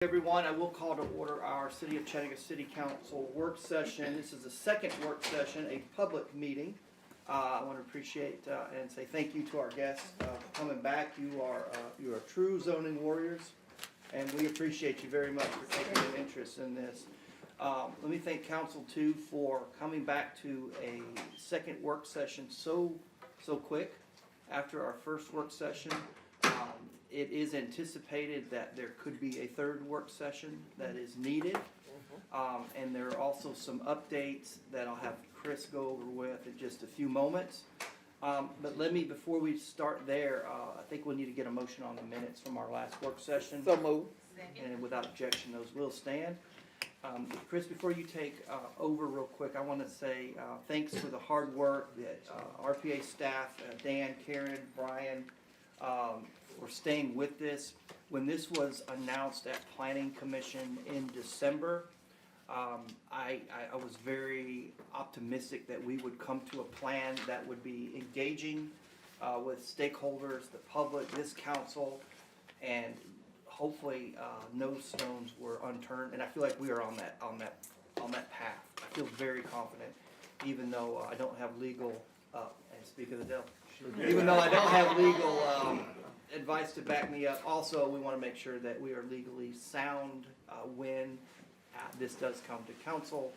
Everyone, I will call to order our City of Chattanooga City Council work session. This is the second work session, a public meeting. I want to appreciate and say thank you to our guests for coming back. You are true zoning warriors, and we appreciate you very much for taking an interest in this. Let me thank Council too for coming back to a second work session so quick after our first work session. It is anticipated that there could be a third work session that is needed. And there are also some updates that I'll have Chris go over with in just a few moments. But before we start there, I think we'll need to get a motion on the minutes from our last work session. So moved. And without objection, those will stand. Chris, before you take over real quick, I want to say thanks for the hard work that RPA staff, Dan, Karen, Brian, for staying with this. When this was announced at Planning Commission in December, I was very optimistic that we would come to a plan that would be engaging with stakeholders, the public, this council, and hopefully no stones were unturned. And I feel like we are on that path. I feel very confident, even though I don't have legal. And speak of the devil. Even though I don't have legal advice to back me up, also we want to make sure that we are legally sound when this does come to council.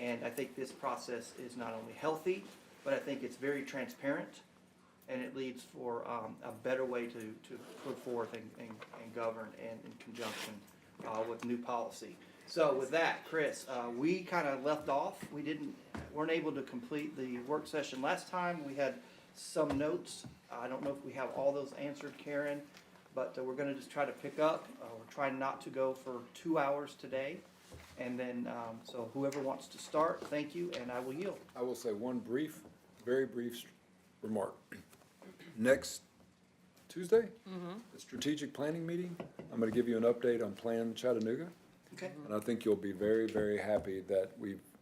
And I think this process is not only healthy, but I think it's very transparent, and it leads for a better way to put forth and govern and in conjunction with new policy. So with that, Chris, we kind of left off. Weren't able to complete the work session last time. We had some notes. I don't know if we have all those answered, Karen, but we're going to just try to pick up. We're trying not to go for 2 hours today. And then, so whoever wants to start, thank you, and I will yield. I will say one very brief remark. Next Tuesday, the strategic planning meeting, I'm going to give you an update on Plan Chattanooga. Okay. And I think you'll be very, very happy that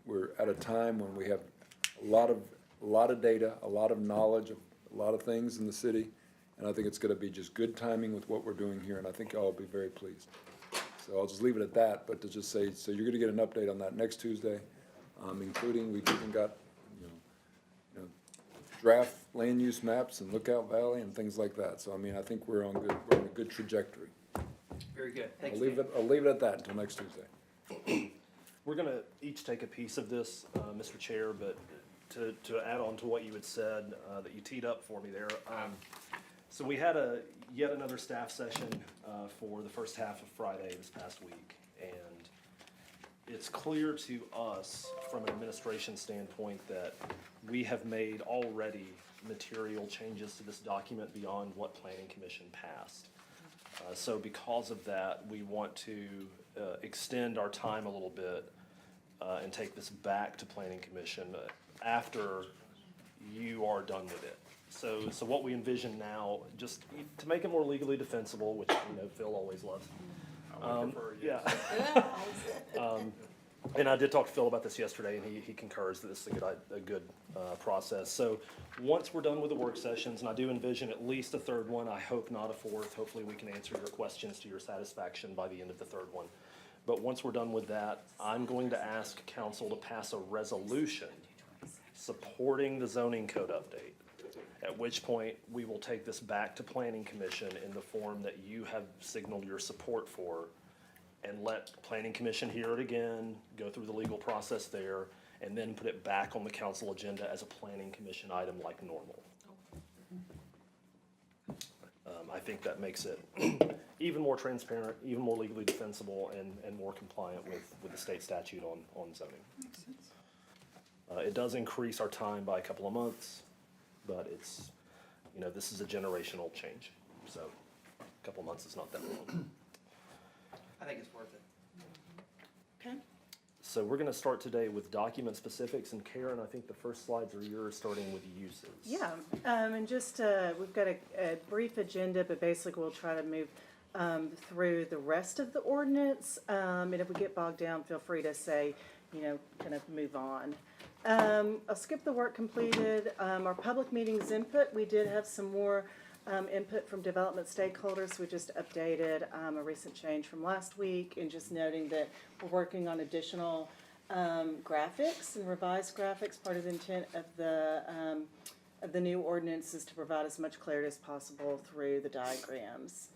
we're at a time when we have a lot of data, a lot of knowledge of a lot of things in the city, and I think it's going to be just good timing with what we're doing here, and I think y'all will be very pleased. So I'll just leave it at that, but to just say, so you're going to get an update on that next Tuesday, including we've even got draft land use maps and Lookout Valley and things like that. So I mean, I think we're on a good trajectory. Very good. Thanks. I'll leave it at that until next Tuesday. We're going to each take a piece of this, Mr. Chair, but to add on to what you had said, that you teed up for me there. So we had yet another staff session for the first half of Friday this past week, and it's clear to us from an administration standpoint that we have made already material changes to this document beyond what Planning Commission passed. So because of that, we want to extend our time a little bit and take this back to Planning Commission after you are done with it. So what we envision now, just to make it more legally defensible, which Phil always loves. Yeah. And I did talk to Phil about this yesterday, and he concurs that this is a good process. So once we're done with the work sessions, and I do envision at least a third one, I hope not a fourth. Hopefully we can answer your questions to your satisfaction by the end of the third one. But once we're done with that, I'm going to ask council to pass a resolution supporting the zoning code update, at which point we will take this back to Planning Commission in the form that you have signaled your support for, and let Planning Commission hear it again, go through the legal process there, and then put it back on the council agenda as a Planning Commission item like normal. I think that makes it even more transparent, even more legally defensible, and more compliant with the state statute on zoning. It does increase our time by a couple of months, but it's, this is a generational change. So a couple of months is not that long. I think it's worth it. Okay. So we're going to start today with document specifics, and Karen, I think the first slides are yours, starting with uses. Yeah, and just, we've got a brief agenda, but basically we'll try to move through the rest of the ordinance. And if we get bogged down, feel free to say, kind of move on. I'll skip the work completed. Our public meetings input, we did have some more input from development stakeholders. We just updated a recent change from last week, and just noting that we're working on additional graphics and revised graphics. Part of the intent of the new ordinance is to provide as much clarity as possible through the diagrams.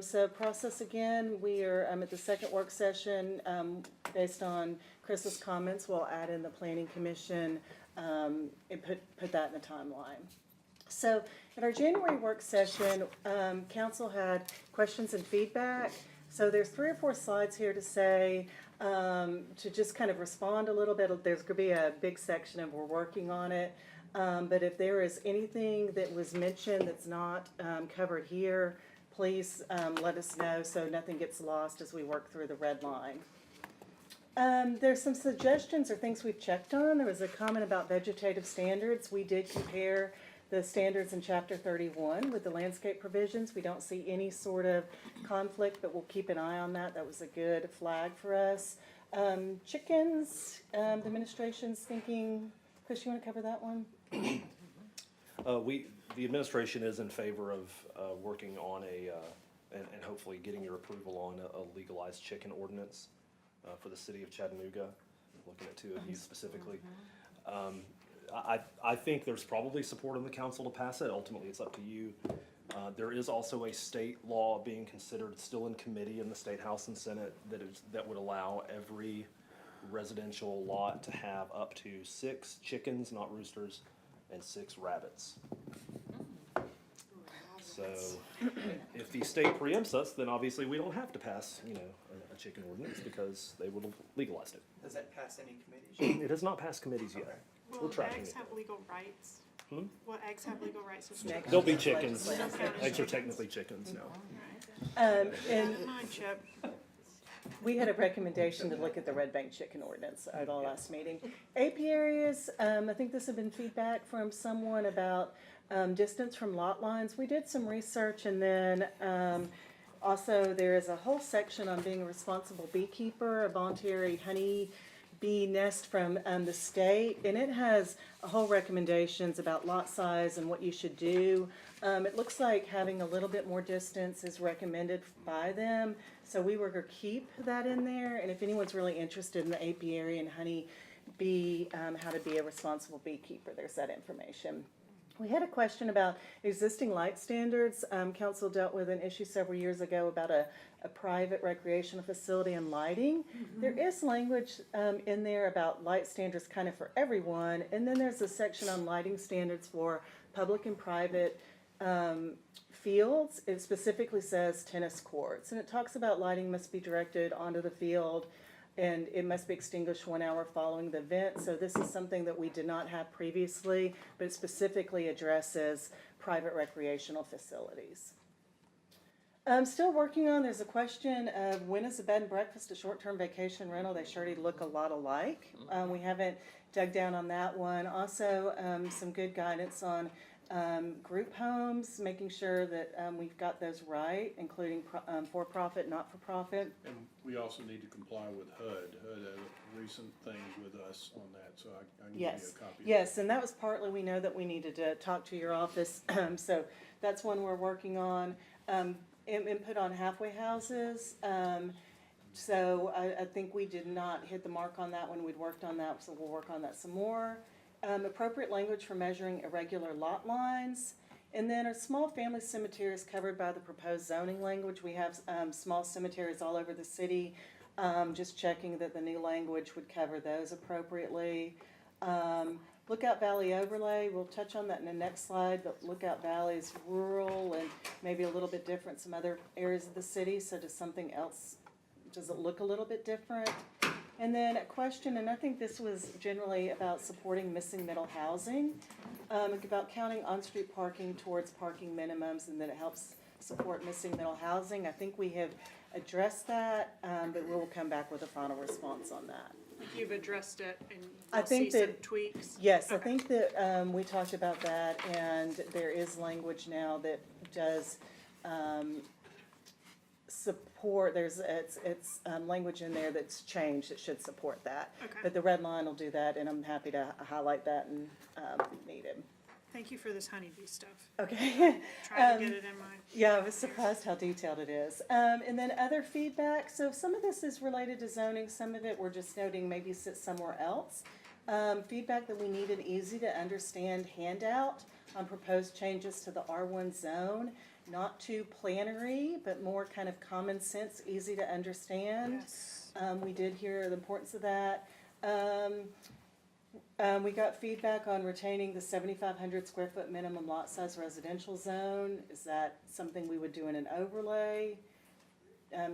So process again, we are at the second work session. Based on Chris's comments, we'll add in the planning commission and put that in the timeline. So at our January work session, council had questions and feedback. So there's 3 or 4 slides here to say, to just kind of respond a little bit. There's going to be a big section of we're working on it. But if there is anything that was mentioned that's not covered here, please let us know so nothing gets lost as we work through the red line. There's some suggestions or things we've checked on. There was a comment about vegetative standards. We did compare the standards in Chapter 31 with the landscape provisions. We don't see any sort of conflict, but we'll keep an eye on that. That was a good flag for us. Chickens, the administration's thinking, Chris, you want to cover that one? The administration is in favor of working on and hopefully getting your approval on a legalized chicken ordinance for the city of Chattanooga. Looking at 2 of you specifically. I think there's probably support in the council to pass it. Ultimately, it's up to you. There is also a state law being considered still in committee in the State House and Senate that would allow every residential lot to have up to 6 chickens, not roosters, and 6 rabbits. So if the state preempts us, then obviously we don't have to pass, a chicken ordinance because they would have legalized it. Does that pass any committees? It has not passed committees yet. Okay. We're Will tracking eggs it. have legal rights? Hmm? Will eggs have legal rights as Next. chickens? They'll be chickens. Legislation. Eggs are technically chickens now. Right. And Never mind, Chip. we had a recommendation to look at the Red Bank chicken ordinance at our last meeting. Apiaries, I think this had been feedback from someone about distance from lot lines. We did some research, and then also there is a whole section on being a responsible beekeeper, a voluntary honey bee nest from the state, and it has a whole recommendations about lot size and what you should do. It looks like having a little bit more distance is recommended by them, so we were going to keep that in there. And if anyone's really interested in the apiary and honey bee, how to be a responsible beekeeper, there's that information. We had a question about existing light standards. Council dealt with an issue several years ago about a private recreational facility and lighting. There is language in there about light standards kind of for everyone, and then there's a section on lighting standards for public and private fields. It specifically says tennis courts, and it talks about lighting must be directed onto the field, and it must be extinguished 1 hour following the event. So this is something that we did not have previously, but it specifically addresses private recreational facilities. Still working on, there's a question of when is a bed and breakfast a short-term vacation rental? They sure do look a lot alike. We haven't dug down on that one. Also, some good guidance on group homes, making sure that we've got those right, including for-profit, not-for-profit. And we also need to comply with HUD. HUD had recent things with us on that, so I can give you Yes, a copy. yes, and that was partly, we know that we needed to talk to your office, so that's one we're working on. Input on halfway houses, so I think we did not hit the mark on that one. We'd worked on that, so we'll work on that some more. Appropriate language for measuring irregular lot lines. And then our small family cemeteries covered by the proposed zoning language. We have small cemeteries all over the city. Just checking that the new language would cover those appropriately. Lookout Valley overlay, we'll touch on that in the next slide, but Lookout Valley is rural and maybe a little bit different some other areas of the city, so does something else, does it look a little bit different? And then a question, and I think this was generally about supporting missing middle housing, about counting on-street parking towards parking minimums, and that it helps support missing middle housing. I think we have addressed that, but we will come back with a final response on that. You've addressed it and I you'll see think some that- tweaks? Yes, I Okay. think that we talked about that, and there is language now that does support, it's language in there that's changed that should support that. Okay. But the red line will do that, and I'm happy to highlight that and if needed. Thank you for this honeybee stuff. Okay. Trying to get it in my. Yeah, I was surprised how detailed it is. And then other feedback, so some of this is related to zoning, some of it we're just noting maybe sits somewhere else. Feedback that we need an easy to understand handout on proposed changes to the R1 zone. Not too plannery, but more kind of common sense, easy to understand. Yes. We did hear the importance of that. We got feedback on retaining the 7,500 square foot minimum lot size residential zone. Is that something we would do in an overlay?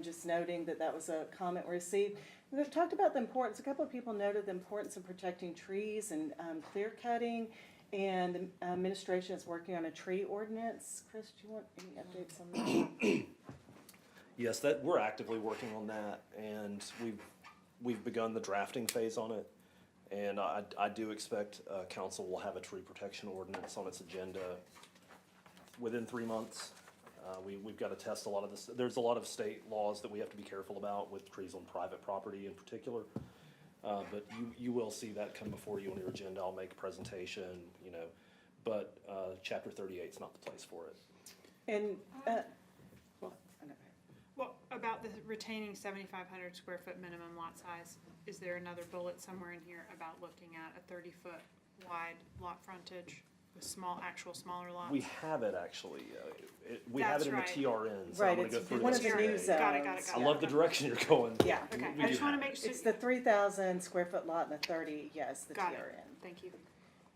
Just noting that that was a comment we received. We've talked about the importance, a couple of people noted the importance of protecting trees and clear cutting. And the administration is working on a tree ordinance. Chris, do you want any updates on that? Yes, we're actively working on that, and we've begun the drafting phase on it. And I do expect council will have a tree protection ordinance on its agenda within 3 months. We've got to test a lot of this. There's a lot of state laws that we have to be careful about with trees on private property in particular. But you will see that come before you on your agenda. I'll make a presentation, but chapter 38 is not the place for it. And, Well, about the retaining 7,500 square foot minimum lot size, is there another bullet somewhere in here about looking at a 30-foot wide lot frontage with actual smaller lots? We have it actually. We have it in the That's TRN, so Right, I'm gonna it's go through one this of the today. new zones. Got it. I love the direction you're going. Yeah. Okay, We I do just wanna have make it. sure. it's the 3,000 square foot lot and the 30, yes, the Got it, TRN. thank you.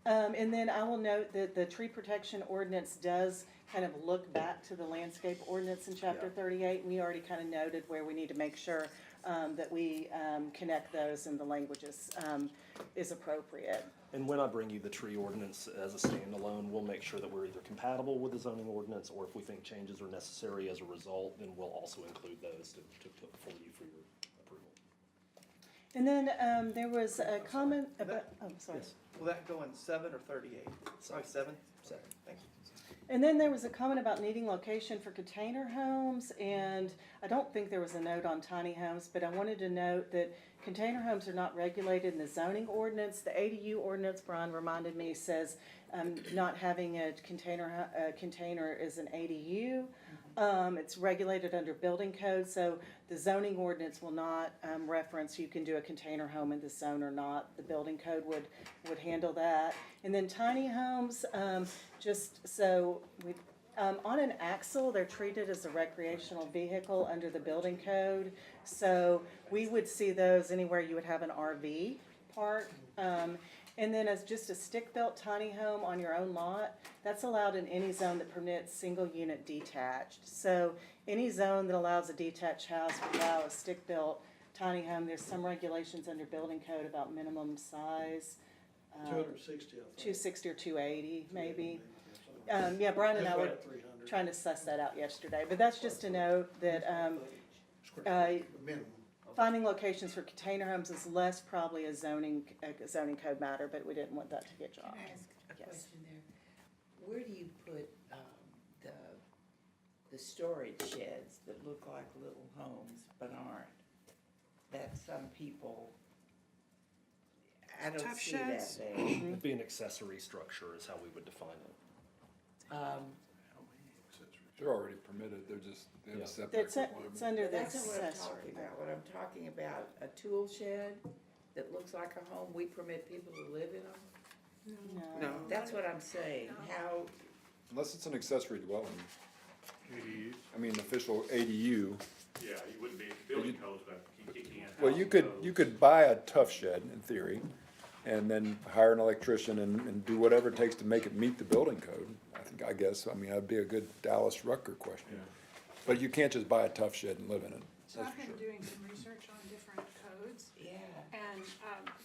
And then I will note that the tree protection ordinance does kind of look back to the landscape ordinance in chapter Yeah. 38. We already kind of noted where we need to make sure that we connect those and the language is appropriate. And when I bring you the tree ordinance as a standalone, we'll make sure that we're either compatible with the zoning ordinance, or if we think changes are necessary as a result, then we'll also include those to put before you for your approval. And then there was a comment about, oh, sorry. Yes. Will that go in 7 or 38? Sorry, 7? 7. Thank you. And then there was a comment about needing location for container homes, and I don't think there was a note on tiny homes, but I wanted to note that container homes are not regulated in the zoning ordinance. The ADU ordinance, Brian reminded me, says not having a container is an ADU. It's regulated under building code, so the zoning ordinance will not reference you can do a container home in this zone or not. The building code would handle that. And then tiny homes, just so on an axle, they're treated as a recreational vehicle under the building code. So we would see those anywhere you would have an RV park. And then as just a stick-built tiny home on your own lot, that's allowed in any zone that permits single-unit detached. So any zone that allows a detached house would allow a stick-built tiny home. There's some regulations under building code about minimum size. 260, I think. 260 or 280, maybe. Yeah, Brian and I were trying to suss that out yesterday. But that's just to note that Minimum. finding locations for container homes is less probably a zoning code matter, but we didn't want that to get dropped. Can I ask a Yes. question there? Where do you put, the storage sheds that look like little homes but aren't? That some people, I don't Tough see that sheds? there. It'd be an accessory structure is how we would define it. They're already permitted, they have Yeah. a setback It's requirement. under But the that's not what I'm accessory. talking about. What I'm talking about, a tool shed that looks like a home, we permit people to live in them? No. That's what I'm saying, how, Unless it's an accessory dwelling, ADUs? I mean, official ADU. Yeah, you wouldn't be building codes, but you can't. Well, you could buy a tough shed, in theory, and then hire an electrician and do whatever it takes to make it meet the building code. I guess, that'd be a good Dallas Rucker question. But you can't just buy a tough shed and live in it, So that's I've for been sure. doing some research on different codes, yeah. and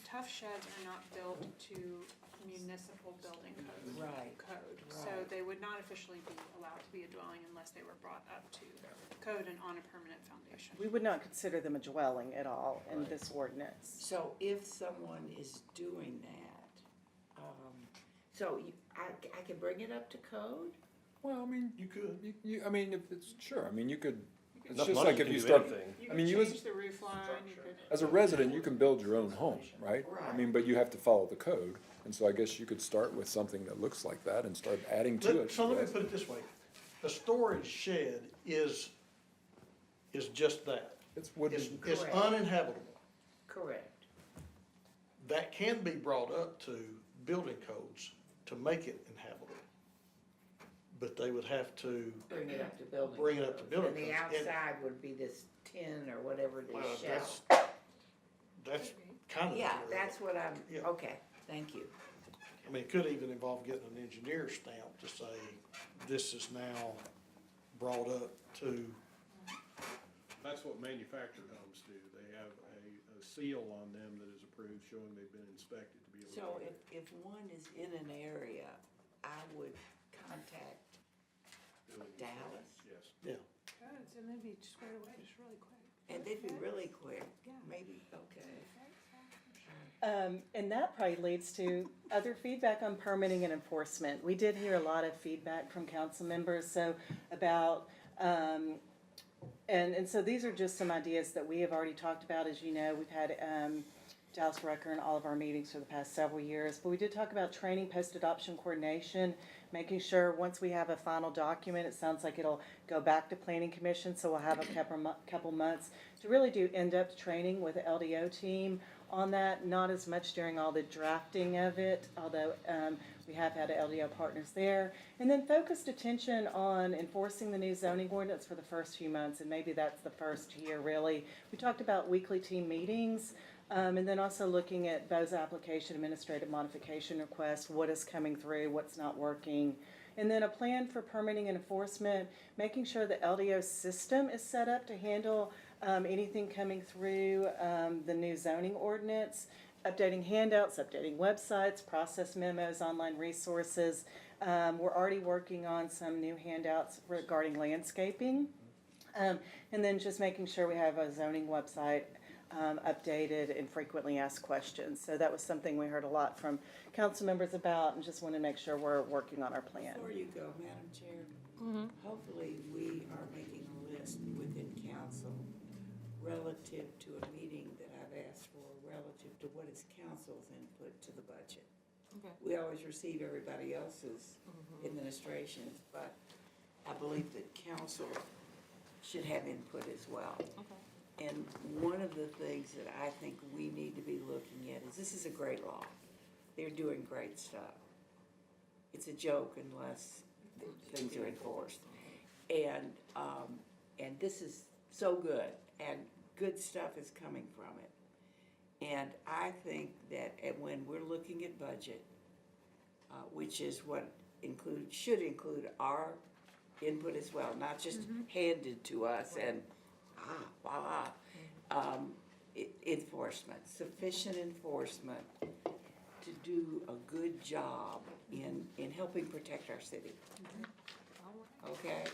tough sheds are not built to municipal building Right, code. So right. they would not officially be allowed to be a dwelling unless they were brought up to code and on a permanent foundation. We would not consider them a dwelling at all in this ordinance. So if someone is doing that, I can bring it up to code? Well, You could. if it's, sure, you could, It's enough just money, like you if can you do start, anything. You I could mean, you change the roof line, you could. as a resident, you can build your own home, right? I mean, but you have to follow the code, and so I guess you could start with something that looks like that and start adding to it. So let me put it this way, a storage shed is just that. It's wooden. It's Correct. uninhabitable. Correct. That can be brought up to building codes to make it inhabitable. But they would have to, Bring it up to building. Bring it up to codes. building And the codes. And- outside would be this tin or whatever it well, is, shell. that's kind of. Yeah, that's what I'm, Yeah. okay, thank you. I mean, it could even involve getting an engineer's stamp to say, this is now brought up to, That's what manufactured homes do. They have a seal on them that is approved showing they've been inspected to be able to. So do it. if one is in an area, I would contact Building Dallas, Yes. yeah. Good, so maybe squared away just really quick. and they'd be really quick, maybe, okay. And that probably leads to other feedback on permitting and enforcement. We did hear a lot of feedback from council members, so about, and so these are just some ideas that we have already talked about. As you know, we've had, Dallas Rucker in all of our meetings for the past several years, but we did talk about training, post-adoption coordination, making sure once we have a final document, it sounds like it'll go back to planning commission, so we'll have a couple months to really do in-depth training with the LDO team on that, not as much during all the drafting of it, although we have had LDO partners there. And then focused attention on enforcing the new zoning ordinance for the first few months, and maybe that's the first year really. We talked about weekly team meetings, and then also looking at Bo's application, administrative modification request, what is coming through, what's not working. And then a plan for permitting and enforcement, making sure the LDO system is set up to handle anything coming through the new zoning ordinance, updating handouts, updating websites, process memos, online resources. We're already working on some new handouts regarding landscaping. And then just making sure we have a zoning website updated and frequently asked questions. So that was something we heard a lot from council members about, and just want to make sure we're working on our plan. Before you go, Madam Chair, hopefully we are making a list within council relative to a meeting that I've asked for, relative to what is council's input to the budget. Okay. We always receive everybody else's administrations, but I believe that council should have input as well. Okay. And one of the things that I think we need to be looking at is, this is a great law. They're doing great stuff. It's a joke unless things are enforced. And this is so good, and good stuff is coming from it. And I think that when we're looking at budget, which is what should include our input as well, not just handed to us and voila. Enforcement, sufficient enforcement to do a good job in helping protect our city. Okay?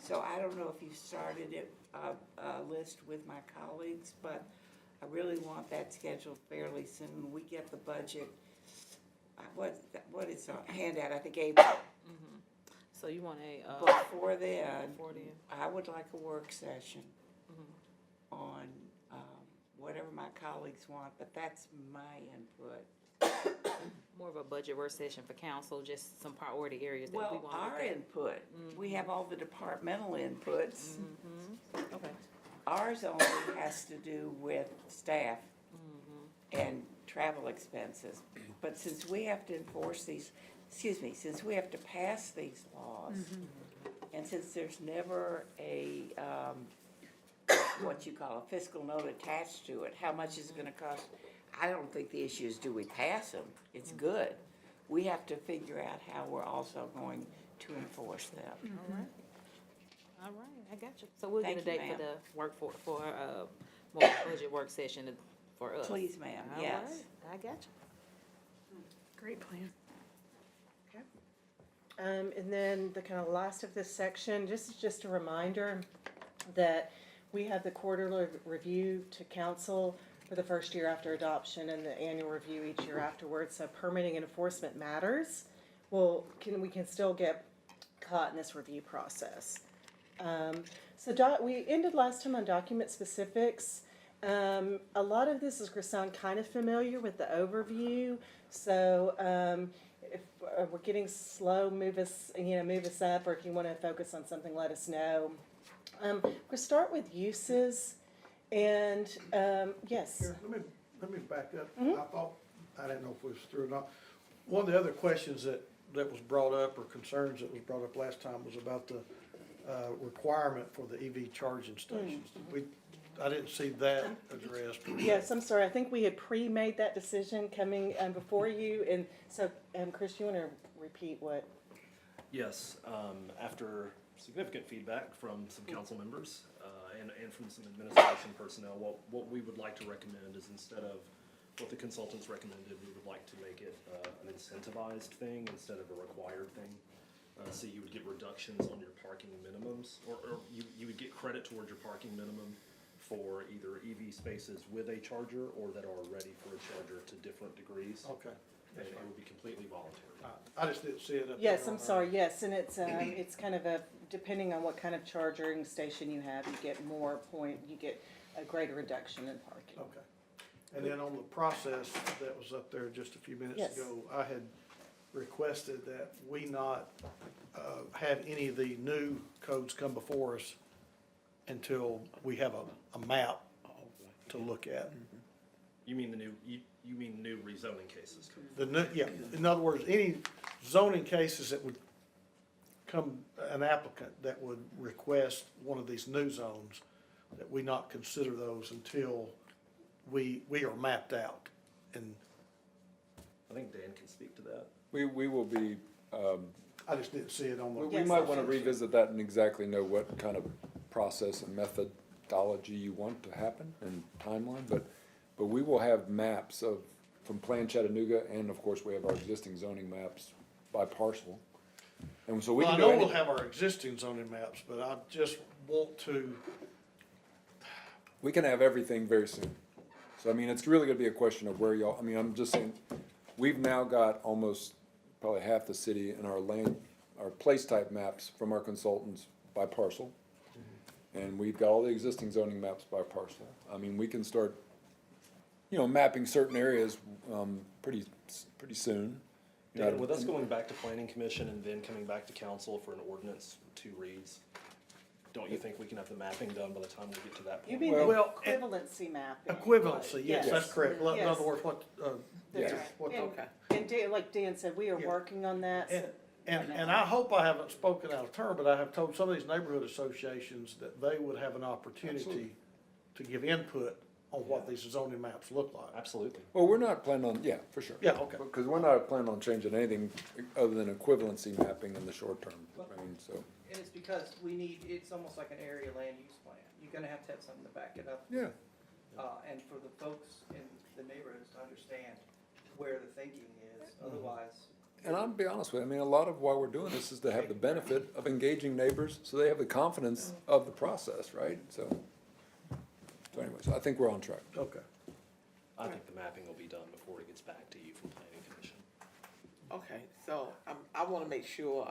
So I don't know if you started a list with my colleagues, but I really want that scheduled fairly soon. When we get the budget, what is a handout, I think April. So you want a, Before then, before then? I would like a work session on whatever my colleagues want, but that's my input. More of a budget work session for council, just some priority areas that we Well, want to our look at. input, we have all the departmental inputs. Okay. Ours only has to do with staff and travel expenses. But since we have to enforce these, since we have to pass these laws, and since there's never a, what you call a fiscal note attached to it, how much is it gonna cost? I don't think the issue is, do we pass them? It's good. We have to figure out how we're also going to enforce them. All right, I got you. So we'll get a Thank you, date for ma'am. the work for more budget work session for us. Please, ma'am, All yes. right, I got you. Great plan. And then the kind of last of this section, just a reminder that we have the quarterly review to council for the first year after adoption and the annual review each year afterwards. So permitting and enforcement matters. We can still get caught in this review process. We ended last time on document specifics. A lot of this is going to sound kind of familiar with the overview. So if we're getting slow, move us up, or if you want to focus on something, let us know. We'll start with uses, and yes. Here, let me back up. I didn't know if we was through or not. One of the other questions that was brought up, or concerns that was brought up last time, was about the requirement for the EV charging stations. I didn't see that addressed. Yes, I'm sorry. I think we had pre-made that decision coming before you, and so, Chris, you want to repeat what? Yes, after significant feedback from some council members and from some administration personnel, what we would like to recommend is, instead of what the consultants recommended, we would like to make it an incentivized thing instead of a required thing. So you would get reductions on your parking minimums, or you would get credit towards your parking minimum for either EV spaces with a charger or that are ready for a charger to different degrees. Okay. And it would be completely voluntary. I just didn't see it up there. Yes, on I'm our- sorry. Yes, and it's kind of depending on what kind of charging station you have, you get you get a greater reduction in parking. Okay. And then on the process that was up there just a few minutes Yes. ago, I had requested that we not have any of the new codes come before us until we have a map to look at. You mean you mean new rezoning cases? In other words, any zoning cases that would come, an applicant that would request one of these new zones, that we not consider those until we are mapped out. And I think Dan can speak to that. We will be, I just didn't see it on the. we might want to revisit that and exactly know what kind of process and methodology you want to happen and timeline, but we will have maps from Plan Chattanooga, and of course, we have our existing zoning maps by parcel. And so we Well, I can do know we'll any, have our existing zoning maps, but I just want to, we can have everything very soon. So, I mean, it's really gonna be a question of where y'all, I mean, I'm just saying, we've now got almost probably half the city in our place type maps from our consultants by parcel. And we've got all the existing zoning maps by parcel. I mean, we can start, mapping certain areas, pretty soon. Dan, with us going back to planning commission and then coming back to council for an ordinance, 2 reads, don't you think we can have the mapping done by the time we get to that You point? mean Well, the equivalency mapping? equivalency, yes, Yes. that's correct. In Yes. other words, what, That's Yeah. right. what, And Dan, like Dan said, we are Yeah. working on that. so- and I hope I haven't spoken out of turn, but I have told some of these neighborhood associations that they would have an opportunity to give input on what these zoning maps look like. Absolutely. Well, we're not planning on, yeah, for sure. Yeah, okay. Because we're not planning on changing anything other than equivalency mapping in the short term. I mean, so, And it's because it's almost like an area land use plan. You're gonna have to have something to back it up. yeah. And for the folks in the neighborhoods to understand where the thinking is, otherwise. And I'll be honest with you, I mean, a lot of why we're doing this is to have the benefit of engaging neighbors, so they have the confidence of the process, right? So anyways, I think we're on track. Okay. I think the mapping will be done before it gets back to you from planning commission. Okay, so I want to make sure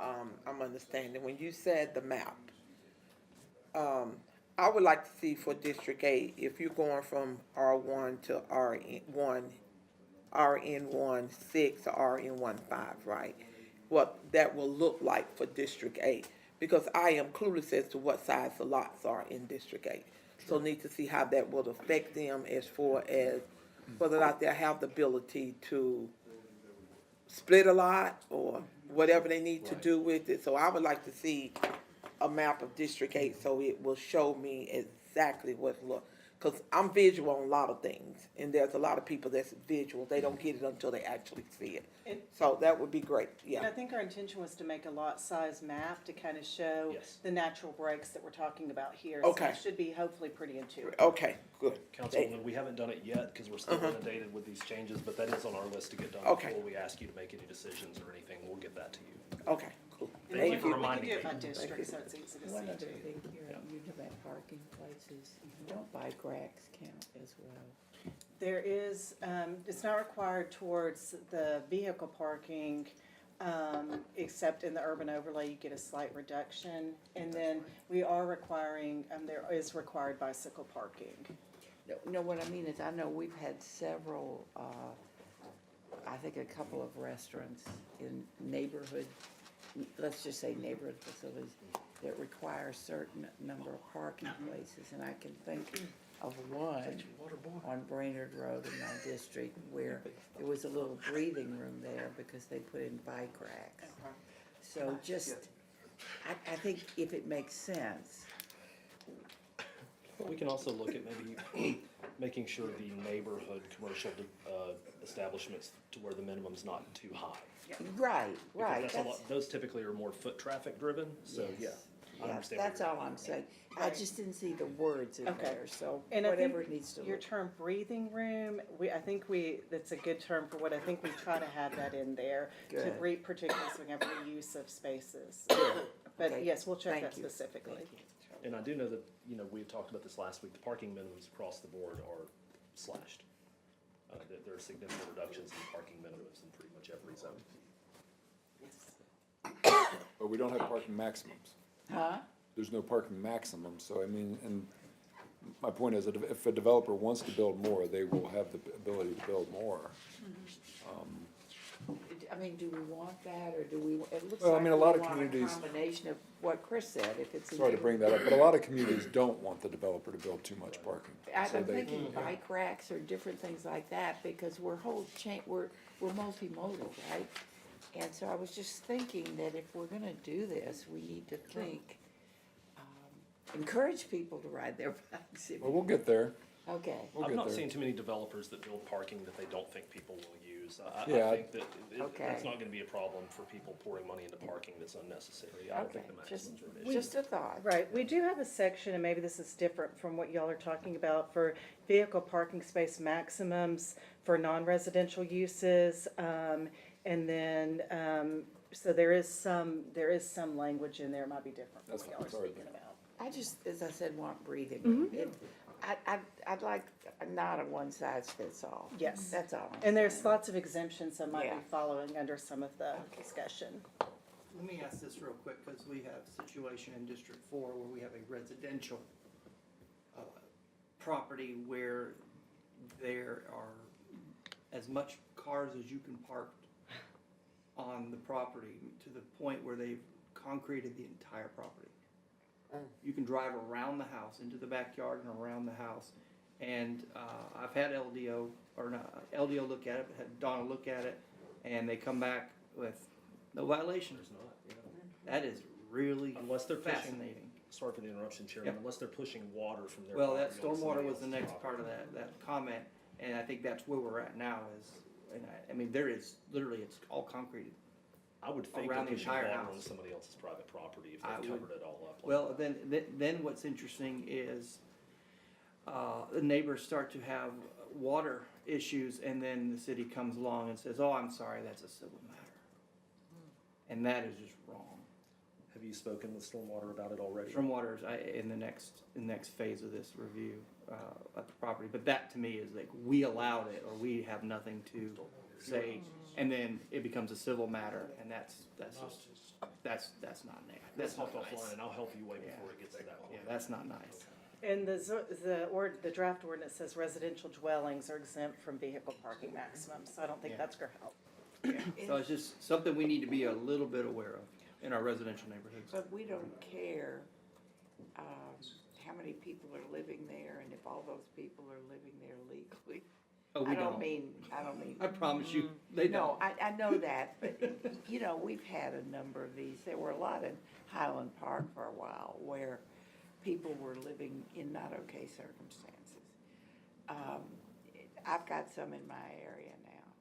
I'm understanding. When you said the map, I would like to see for District 8, if you're going from R1 to RN1, RN1 6 or RN1 5, right? What that will look like for District 8. Because I am clueless as to what size the lots are in District 8. So need to see how that will affect them as far as whether or not they have the ability to split a lot or whatever they need to do with it. So I would like to see a map of District 8 so it will show me exactly what it looks. Because I'm visual on a lot of things, and there's a lot of people that's visual. They don't get it until they actually see it. And- So that would be great, And I yeah. think our intention was to make a lot size map to kind of show Yes. the natural breaks that we're talking about here. So Okay. it should be hopefully pretty intuitive. Okay, good. Councilwoman, we haven't done it yet because we're still inundated with these changes, but that is on our list to get done Okay. before we ask you to make any decisions or anything. We'll get that to you. Okay, cool. And Thank we you for can- reminding We can do me. it by district, so it's easy to One see other too. thing here, you know, that parking places, don't bike racks count as well? There is, it's not required towards the vehicle parking except in the urban overlay, you get a slight reduction. And then we are requiring, there is required bicycle parking. No, what I mean is, I know we've had several, I think a couple of restaurants in neighborhood, let's just say neighborhood facilities, that require a certain number of parking places, and I can think of one on Brainerd Road in my district where there was a little breathing room there because they put in bike racks. So just, I think if it makes sense, We can also look at maybe making sure the neighborhood commercial establishments to where the minimum's not too high. right, Because right. that's a lot, those typically are more foot traffic driven, so yeah. I Yeah, understand what that's you're- all I'm saying. I just didn't see the words in Okay. there, so And I whatever think it needs to your look. term breathing room, I think that's a good term for what I think we try to have that in there to Good. breathe, particularly so we have reuse of spaces. Okay, But yes, we'll check thank that you. specifically. Thank you. And I do know that, you know, we had talked about this last week, the parking minimums across the board are slashed. There are significant reductions in parking minimums in pretty much every zone. But we don't have parking maximums. Huh? There's no parking maximum, so I mean, and my point is that if a developer wants to build more, they will have the ability to build more. I mean, do we want that, or do we, it looks Well, I like mean, we a lot of want a communities- combination of what Chris said, if it's. a Sorry to bring that up, but a lot of communities don't want the developer to build too much parking. I'm So they- thinking bike racks or different things like that, because we're we're multimodal, right? And so I was just thinking that if we're gonna do this, we need to think, encourage people to ride their bikes. Well, we'll get there. Okay, We'll I've get not there. seen too many developers that build parking that they don't think people will use. I Yeah. think that Okay. it's not gonna be a problem for people pouring money into parking that's unnecessary. I don't okay, think the just, maximums are an issue. just a thought. Right, we do have a section, and maybe this is different from what y'all are talking about, for vehicle parking space maximums for non-residential uses. And then, so there is some language in there, it might be different from That's what y'all fine, are sorry. speaking about. I just, as I said, want breathing Mm-hmm. room. I'd like not a one size fits all. Yes. That's all. I'm And there's saying. lots of exemptions that might be Yeah. following under some of the discussion. Let me ask this real quick, because we have a situation in District 4 where we have a residential property where there are as much cars as you can park on the property, to the point where they've concreted the entire property. You can drive around the house, into the backyard and around the house. And I've had LDO look at it, had Donna look at it, and they come back with no violations. There's not, yeah. That is really Unless they're pushing, fascinating. sorry for the interruption, Chairman, Yep. unless they're pushing water from their. Well, that property onto stormwater somebody was the else's next part of property. that comment, and I think that's where we're at now is, and I mean, there is, literally, it's all concreted. I would think around they're the pushing entire water house. on somebody else's private property if I they've would- covered it all up. like Well, that. then what's interesting is, the neighbors start to have water issues, and then the city comes along and says, oh, I'm sorry, that's a civil matter. And that is just wrong. Have you spoken with Stormwater about it already? Stormwater is in the next phase of this review, of the property, but that to me is like, we allowed it, or we have nothing to say, and then it becomes a civil matter, and that's not Let's that's talk not offline nice. and I'll help you way Yeah. before it gets to that Yeah, point. that's not nice. And the draft ordinance says residential dwellings are exempt from vehicle parking maximums, so I don't think Yeah. that's gonna help. So it's just something we need to be a little bit aware of in our residential neighborhoods. But we don't care, how many people are living there, and if all those people are living there legally. Oh, we I don't don't. mean. I promise you, they No, don't. I know that, but, you know, we've had a number of these. There were a lot in Highland Park for a while where people were living in not okay circumstances. I've got some in my area now,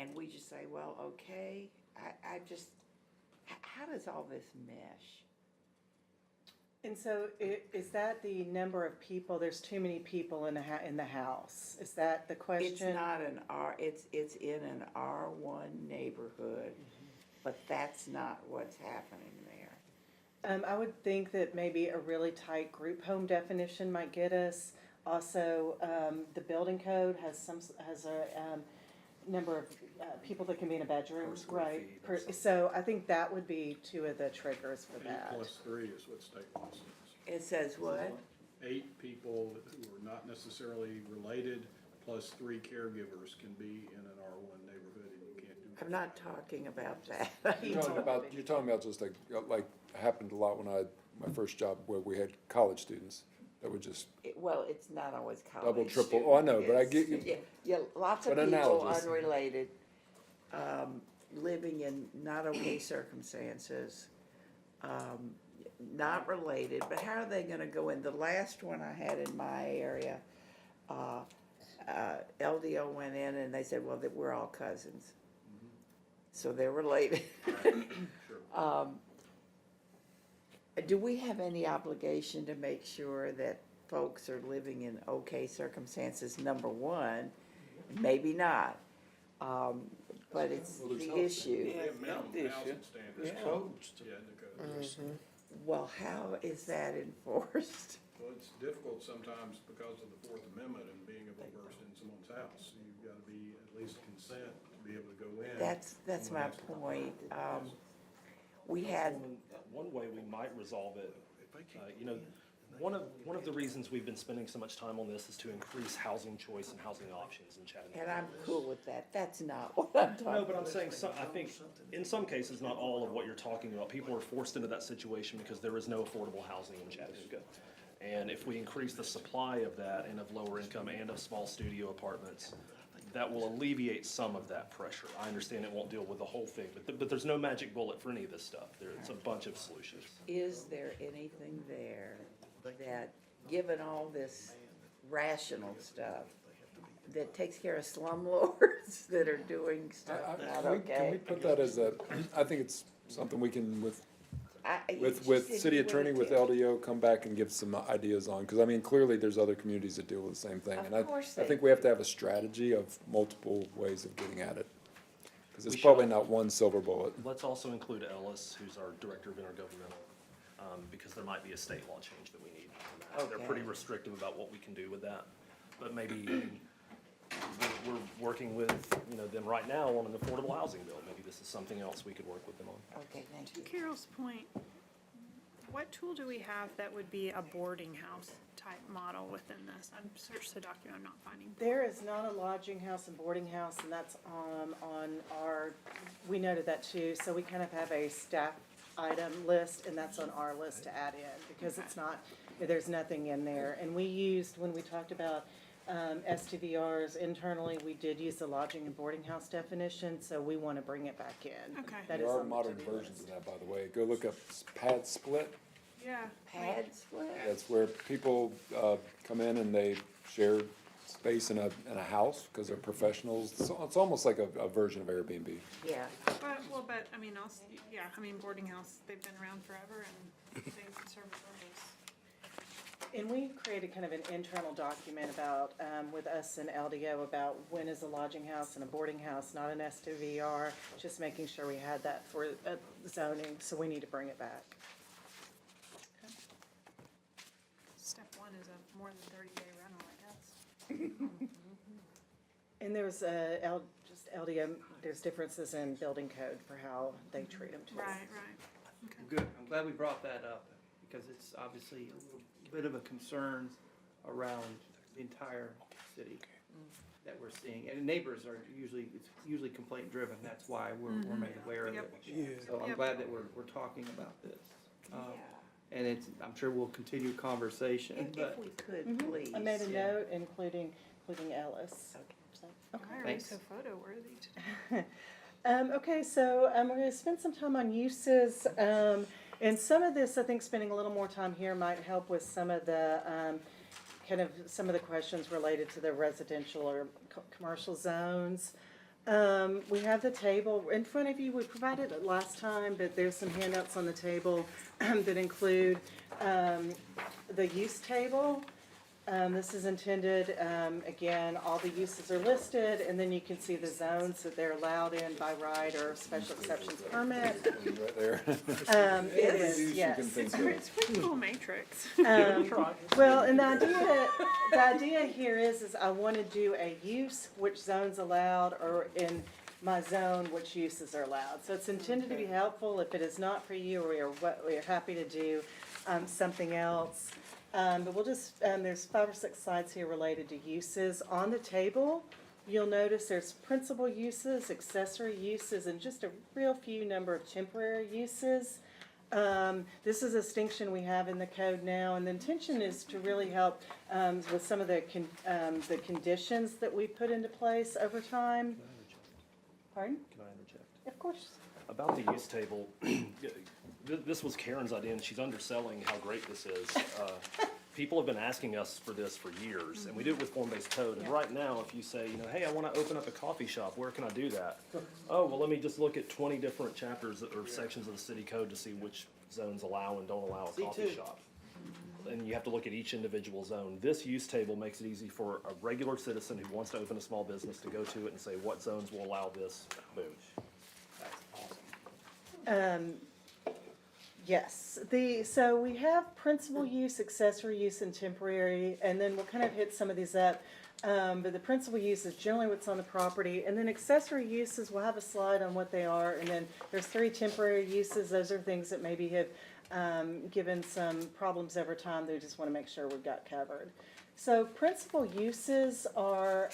and we just say, well, okay, I just, how does all this mesh? And so is that the number of people, there's too many people in the house? Is that the question? It's not an it's in an R1 neighborhood, but that's not what's happening there. I would think that maybe a really tight group home definition might get us. Also, the building code has number of, people that can be in a bedroom, Per square right? feet or something. So I think that would be two of the triggers for 8 that. plus 3 is what state law says. It says what? 8 people who are not necessarily related, plus 3 caregivers can be in an R1 neighborhood, and you can't do that. I'm not talking about that. You're talking about just like happened a lot when I had my first job where we had college students that would just Well, it's not always college. double, triple, oh, I know, but I get you. Yeah, yeah, lots of But people analogous. unrelated, living in not okay circumstances, not related, but how are they gonna go in? The last one I had in my area, LDO went in and they said, well, that we're all cousins. So they're related. Do we have any obligation to make sure that folks are living in okay circumstances, number one? Maybe not, but it's Well, there's the health- issue. They have minimum issue. housing standards. Yeah. Codes. Yeah, in the code. Well, how is that enforced? Well, it's difficult sometimes because of the Fourth Amendment and being able to burst in someone's house. You've got to be at least consent to be able to go in. That's Someone my has to- point. We had, One way we might resolve it, you know, one of the reasons we've been spending so much time on this is to increase housing choice and housing options in Chattanooga. and I'm cool with that. That's not what I'm talking about. No, but I'm saying, I think, in some cases, not all of what you're talking about, people are forced into that situation because there is no affordable housing in Chattanooga. And if we increase the supply of that and of lower income and of small studio apartments, that will alleviate some of that pressure. I understand it won't deal with the whole thing, but there's no magic bullet for any of this stuff. There's a bunch of solutions. Is there anything there that, given all this rational stuff, that takes care of slumlords that are doing stuff not Can we okay? put that as a, I think it's something we can, with With city attorney, with LDO, come back and give some ideas on, because I mean, clearly there's other communities that deal with the same thing. Of And I course I they think we have to have a strategy of multiple ways of getting at it. Because it's We probably should. not one silver bullet. Let's also include Ellis, who's our Director of Intergovernmental, because there might be a state law change that we need on that. They're pretty Okay. restrictive about what we can do with that, but maybe, we're working with, you know, them right now on an affordable housing bill. Maybe this is something else we could work with them on. Okay, thank To you. Carol's point, what tool do we have that would be a boarding house type model within this? I've searched the document, I'm not finding. There is not a lodging house and boarding house, and that's on our, we noted that too, so we kind of have a staff item list, and that's on our list to add in, because it's not, there's nothing in there. And we used, when we talked about STVRs internally, we did use the lodging and boarding house definition, so we want to bring it back in. Okay. That There is are on the modern to-do versions list. of that, by the way. Go look up pad split. Yeah. Pad split? That's where people come in and they share space in a house because they're professionals. So it's almost like a version of Airbnb. Yeah. But, I mean, also, yeah, I mean, boarding house, they've been around forever and they serve a purpose. And we created kind of an internal document about, with us and LDO, about when is a lodging house and a boarding house, not an STVR, just making sure we had that for zoning, so we need to bring it back. Step one is a more than 30-day rental, I guess. And there's just LDO, there's differences in building code for how they treat them too. Right, right. Okay. Good, I'm glad we brought that up, because it's obviously a little bit of a concern around the entire city that we're seeing. And neighbors are it's usually complaint driven, that's why we're made aware of it. Yep. So I'm Yep. glad that we're talking about this. Yeah. And I'm sure we'll continue conversation, If but, we could, Mhm. please. I made a Yeah. note, including Ellis. Okay. So, Why are we Thanks. so photo worthy today? Okay, so we're going to spend some time on uses. And some of this, I think spending a little more time here might help with some of the, some of the questions related to the residential or commercial zones. We have the table in front of you. We provided it last time, but there's some handouts on the table that include the use table. This is intended, again, all the uses are listed, and then you can see the zones that they're allowed in by right or special exceptions permit. Right there. It Every is, use you yes. can think It's of. pretty cool matrix. Well, and the idea here is I want to do a use, which zone's allowed, or in my zone, which uses are allowed. So it's intended to be helpful. If it is not for you, we are happy to do something else. But we'll just, there's 5 or 6 slides here related to uses. On the table, you'll notice there's principal uses, accessory uses, and just a real few number of temporary uses. This is a distinction we have in the code now, and the intention is to really help with some of the conditions that we put into place over time. Pardon? Can I interject? Of course. About the use table, this was Karen's idea, and she's underselling how great this is. People have been asking us for this for years, and we do it with form-based code. And right now, if you say, hey, I want to open up a coffee shop, where can I do that? Oh, well, let me just look at 20 different chapters or sections of the city code to see which zones allow and don't allow a coffee shop. And you have to look at each individual zone. This use table makes it easy for a regular citizen who wants to open a small business to go to it and say, what zones will allow this? Boom. Yes, so we have principal use, accessory use, and temporary, and then we'll kind of hit some of these up. But the principal use is generally what's on the property, and then accessory uses, we'll have a slide on what they are, and then there's 3 temporary uses. Those are things that maybe have given some problems over time that we just want to make sure we've got covered. So principal uses are,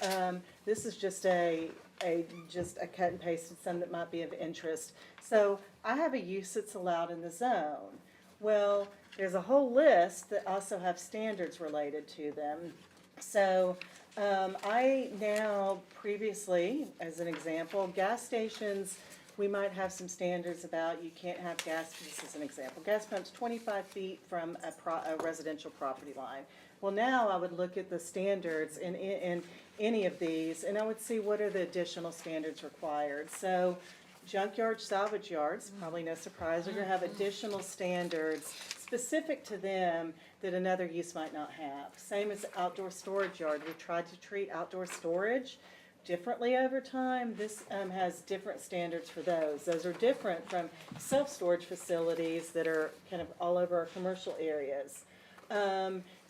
this is just a cut and paste, some that might be of interest. So I have a use that's allowed in the zone. Well, there's a whole list that also have standards related to them. So I now previously, as an example, gas stations, we might have some standards about you can't have gas, this is an example, gas pumps 25 feet from a residential property line. Well, now I would look at the standards in any of these, and I would see what are the additional standards required. So junkyard, salvage yards, probably no surprise, are going to have additional standards specific to them that another use might not have. Same as outdoor storage yard. We've tried to treat outdoor storage differently over time. This has different standards for those. Those are different from self-storage facilities that are kind of all over our commercial areas.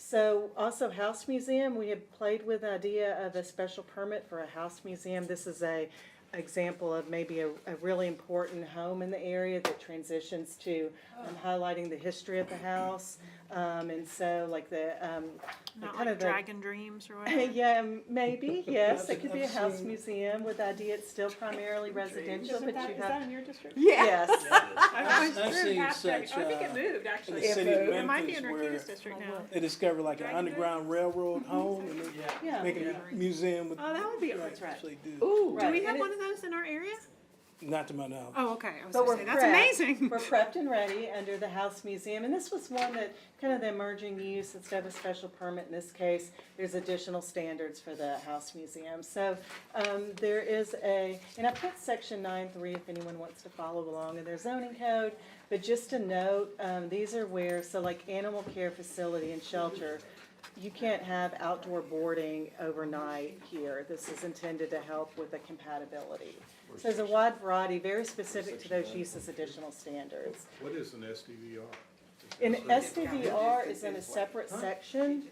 So also house museum, we have played with the idea of a special permit for a house museum. This is a example of maybe a really important home in the area that transitions to highlighting the history of the house. And so like the Not kind like of the Dragon Dreams or whatever. yeah, maybe, yes, it could be a house museum with the idea it's still primarily residential, but you have. in your district? Yes. I've I've seen such, I think it moved, actually. the city of It might be Memphis under where Keith's district now. they discovered like an underground railroad home and they're Yeah. making a museum with. Oh, that would be, That's right. actually do. Ooh, do we Right, have and one of those in our area? Not to my knowledge. Oh, okay, I was But gonna we're say, that's prepped. amazing. We're prepped and ready under the House Museum, and this was one that, kind of the emerging use, instead of a special permit in this case, there's additional standards for the House Museum. So, there is and I put section 9.3 if anyone wants to follow along in their zoning code, but just a note, these are where, so like animal care facility and shelter, you can't have outdoor boarding overnight here. This is intended to help with the compatibility. So there's a wide variety, very specific to those uses, additional standards. What is an SDVR? An SDVR is in a separate section,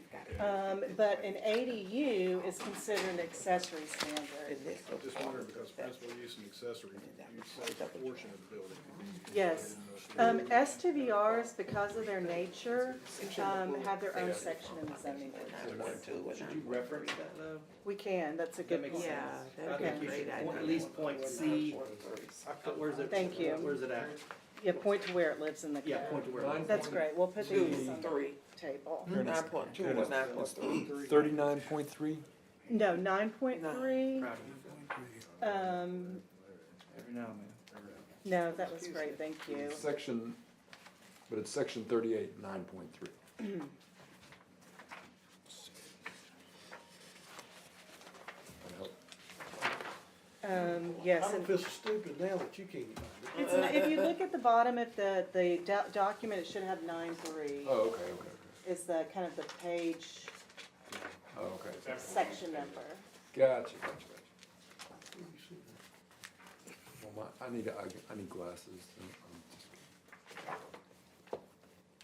but an ADU is considered an accessory standard. I'm just wondering because principal use and accessory, you say a portion of the building. Yes. STVRs, because of their nature, have their own section in the zoning ordinance. Should you reference that though? We can, that's a good That point. makes yeah, I that'd think be you a should great idea. at least point C, where's it? Thank you. Where's it at? Yeah, point to where it lives in the Yeah, point to code. where. That's great, we'll put these on the 3. table. 9.2 or 9.3. 39.3? No, 9.3, Proud of you. um, Every now and then. no, that was great, thank you. Section, but it's section 38, 9.3. Yes, I don't and feel so stupid now that you can't find it. it's, if you look at the bottom of the document, it should have 9.3. Oh, okay. Is the, kind of the page Oh, okay. section number. Gotcha. Well, I need glasses.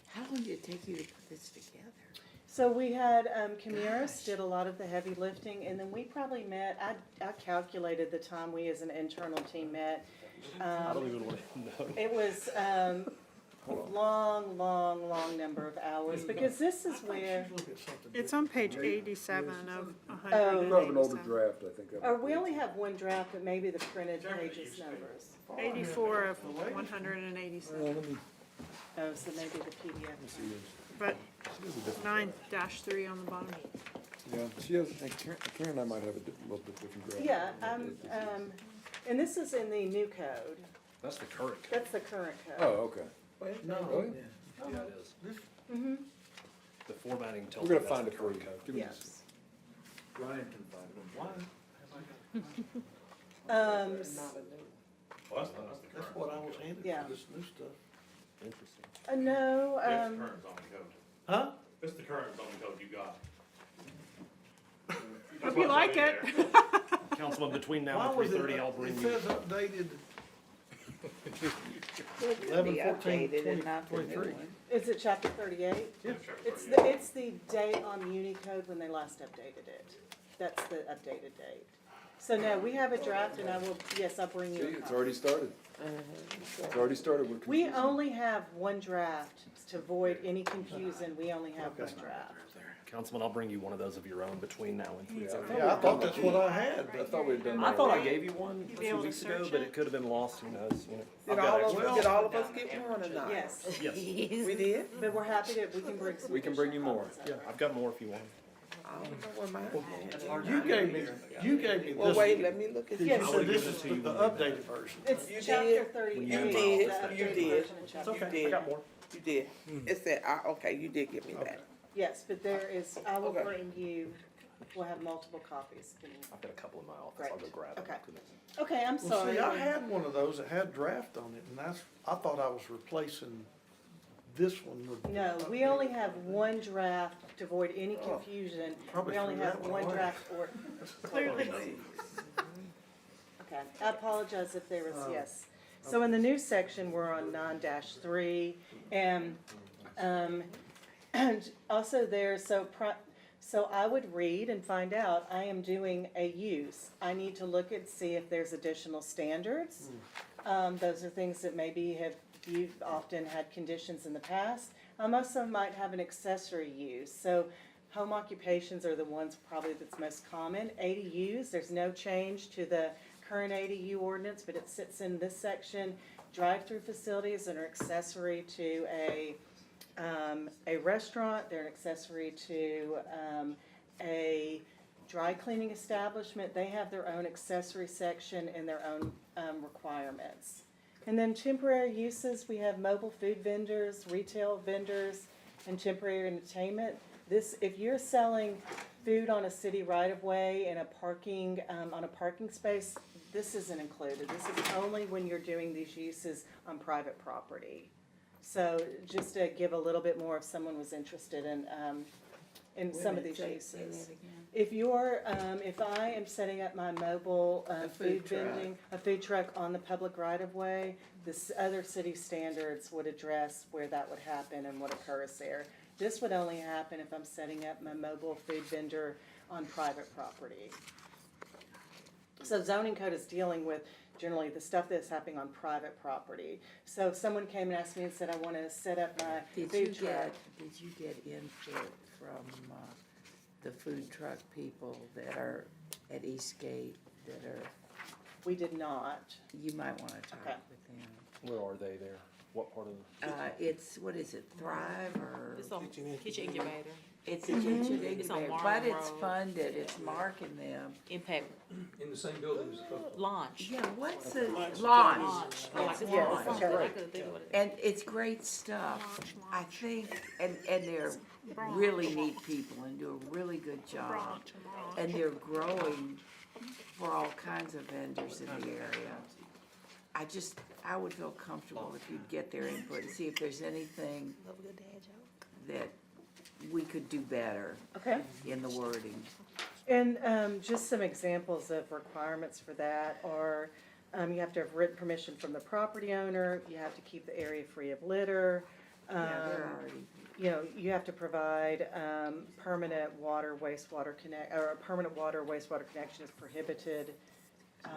How long did it take you to put this together? So we had, Camiris did a lot of the heavy lifting, and then we probably met, I calculated the time we as an internal team met. I don't even want to know. It was, long number of hours, because this is where, Look at something. It's on page 87 of Oh. 187. We have an older draft, I think. or we only have one draft, but maybe the printed pages numbers. 84 of 187, Oh, so maybe the PDF. but She has a different 9-3 on the bottom. Yeah, she has, and Karen and I might have a little bit different draft. Yeah, and this is in the new code. That's the current code. That's the current Oh, code. okay. No, Really? Yeah, it is. Mm-hmm, The formatting tells We're me gonna that's find the it for you. current code. Give me yes. this. Brian can find it. Why? Well, that's the That's current. what I was handed Yeah. for this new stuff. Interesting. No, It's the current zoning code. Huh? It's the current zoning code you got. Hope you like it. Councilman, between now Why and was it, 3:30, I'll bring it you. says updated It could 11, be 14, updated and not the new 23. one. is it chapter 38? Yeah. It's the date on Unicode when they last updated it. That's the updated date. So no, we have a draft and I will, yes, I'll bring See, you a it's copy. already started. It's already started. We're We confusing. only have one draft to avoid any confusion. We only have one draft. Councilman, I'll bring you one of those of your own between now and 3:30. Yeah, I thought that's what I had, I but thought we'd done I that. thought I gave you one You'd a be few able to weeks ago, search but it? it could have been lost, who knows, you know. Did I've got all extra. of us get one or not? Yes, Yes, We did? but we're happy to, we can bring some. We can bring you additional more. copies of yeah, it. I've got more if you want. I don't know where mine is. you gave me Well, this. wait, let me look at You Yes. this. said this is the updated version. It's You chapter did? 38. You did. the You updated did. version of It's chapter okay, I 38. got more. You did. It said, okay, you did give me that. Yes, but there is, I will Okay. bring you, we'll have multiple copies. I've got a couple in my office, Great. I'll go grab them. Okay. Okay, I'm Well, sorry. see, I had one of those that had draft on it, and I thought I was replacing this one with. No, we only have one draft to avoid any confusion. Probably We only threw have that one one away. draft for. Clearly. Okay, I apologize if there was, yes. So in the new section, we're on 9-3, and also there, so I would read and find out, I am doing a use. I need to look and see if there's additional standards. Those are things that maybe you've often had conditions in the past. Also might have an accessory use, so home occupations are the ones probably that's most common. ADUs, there's no change to the current ADU ordinance, but it sits in this section. Drive-through facilities that are accessory to a restaurant, they're an accessory to a dry cleaning establishment. They have their own accessory section and their own requirements. And then temporary uses, we have mobile food vendors, retail vendors, and temporary entertainment. This, if you're selling food on a city right-of-way in a parking, on a parking space, this isn't included. This is only when you're doing these uses on private property. So just to give a little bit more if someone was interested in some of these uses. If you're, if I am setting up my mobile, food vending, a food truck on the public right-of-way, this other city standards would address where that would happen and what occurs there. This would only happen if I'm setting up my mobile food vendor on private property. So zoning code is dealing with generally the stuff that's happening on private property. So if someone came and asked me and said, I wanna set up my food truck. Did you get input from, the food truck people that are at Eastgate that are, We did not. you might wanna talk Okay. with them? Where are they there? What part of It's, what is it, Thrive or? It's on Kitchen Incubator, It's a kitchen It's on incubator, Marlin but it's Road. funded, it's marking them. Impact In the same building as the. Launch. Yeah, what's the, launch? Launch. It's It's launch. something, I couldn't think of what it is. And it's great stuff. I think, and they're really neat people and do a really good job. And they're growing for all kinds of vendors in the area. I would feel comfortable if you'd get their input and see if there's anything that we could do better Okay. in the wording. And just some examples of requirements for that are, you have to have written permission from the property owner, you have to keep the area free of litter. Yeah, they're already, You know, you have to provide permanent water wastewater or a permanent water wastewater connection is prohibited.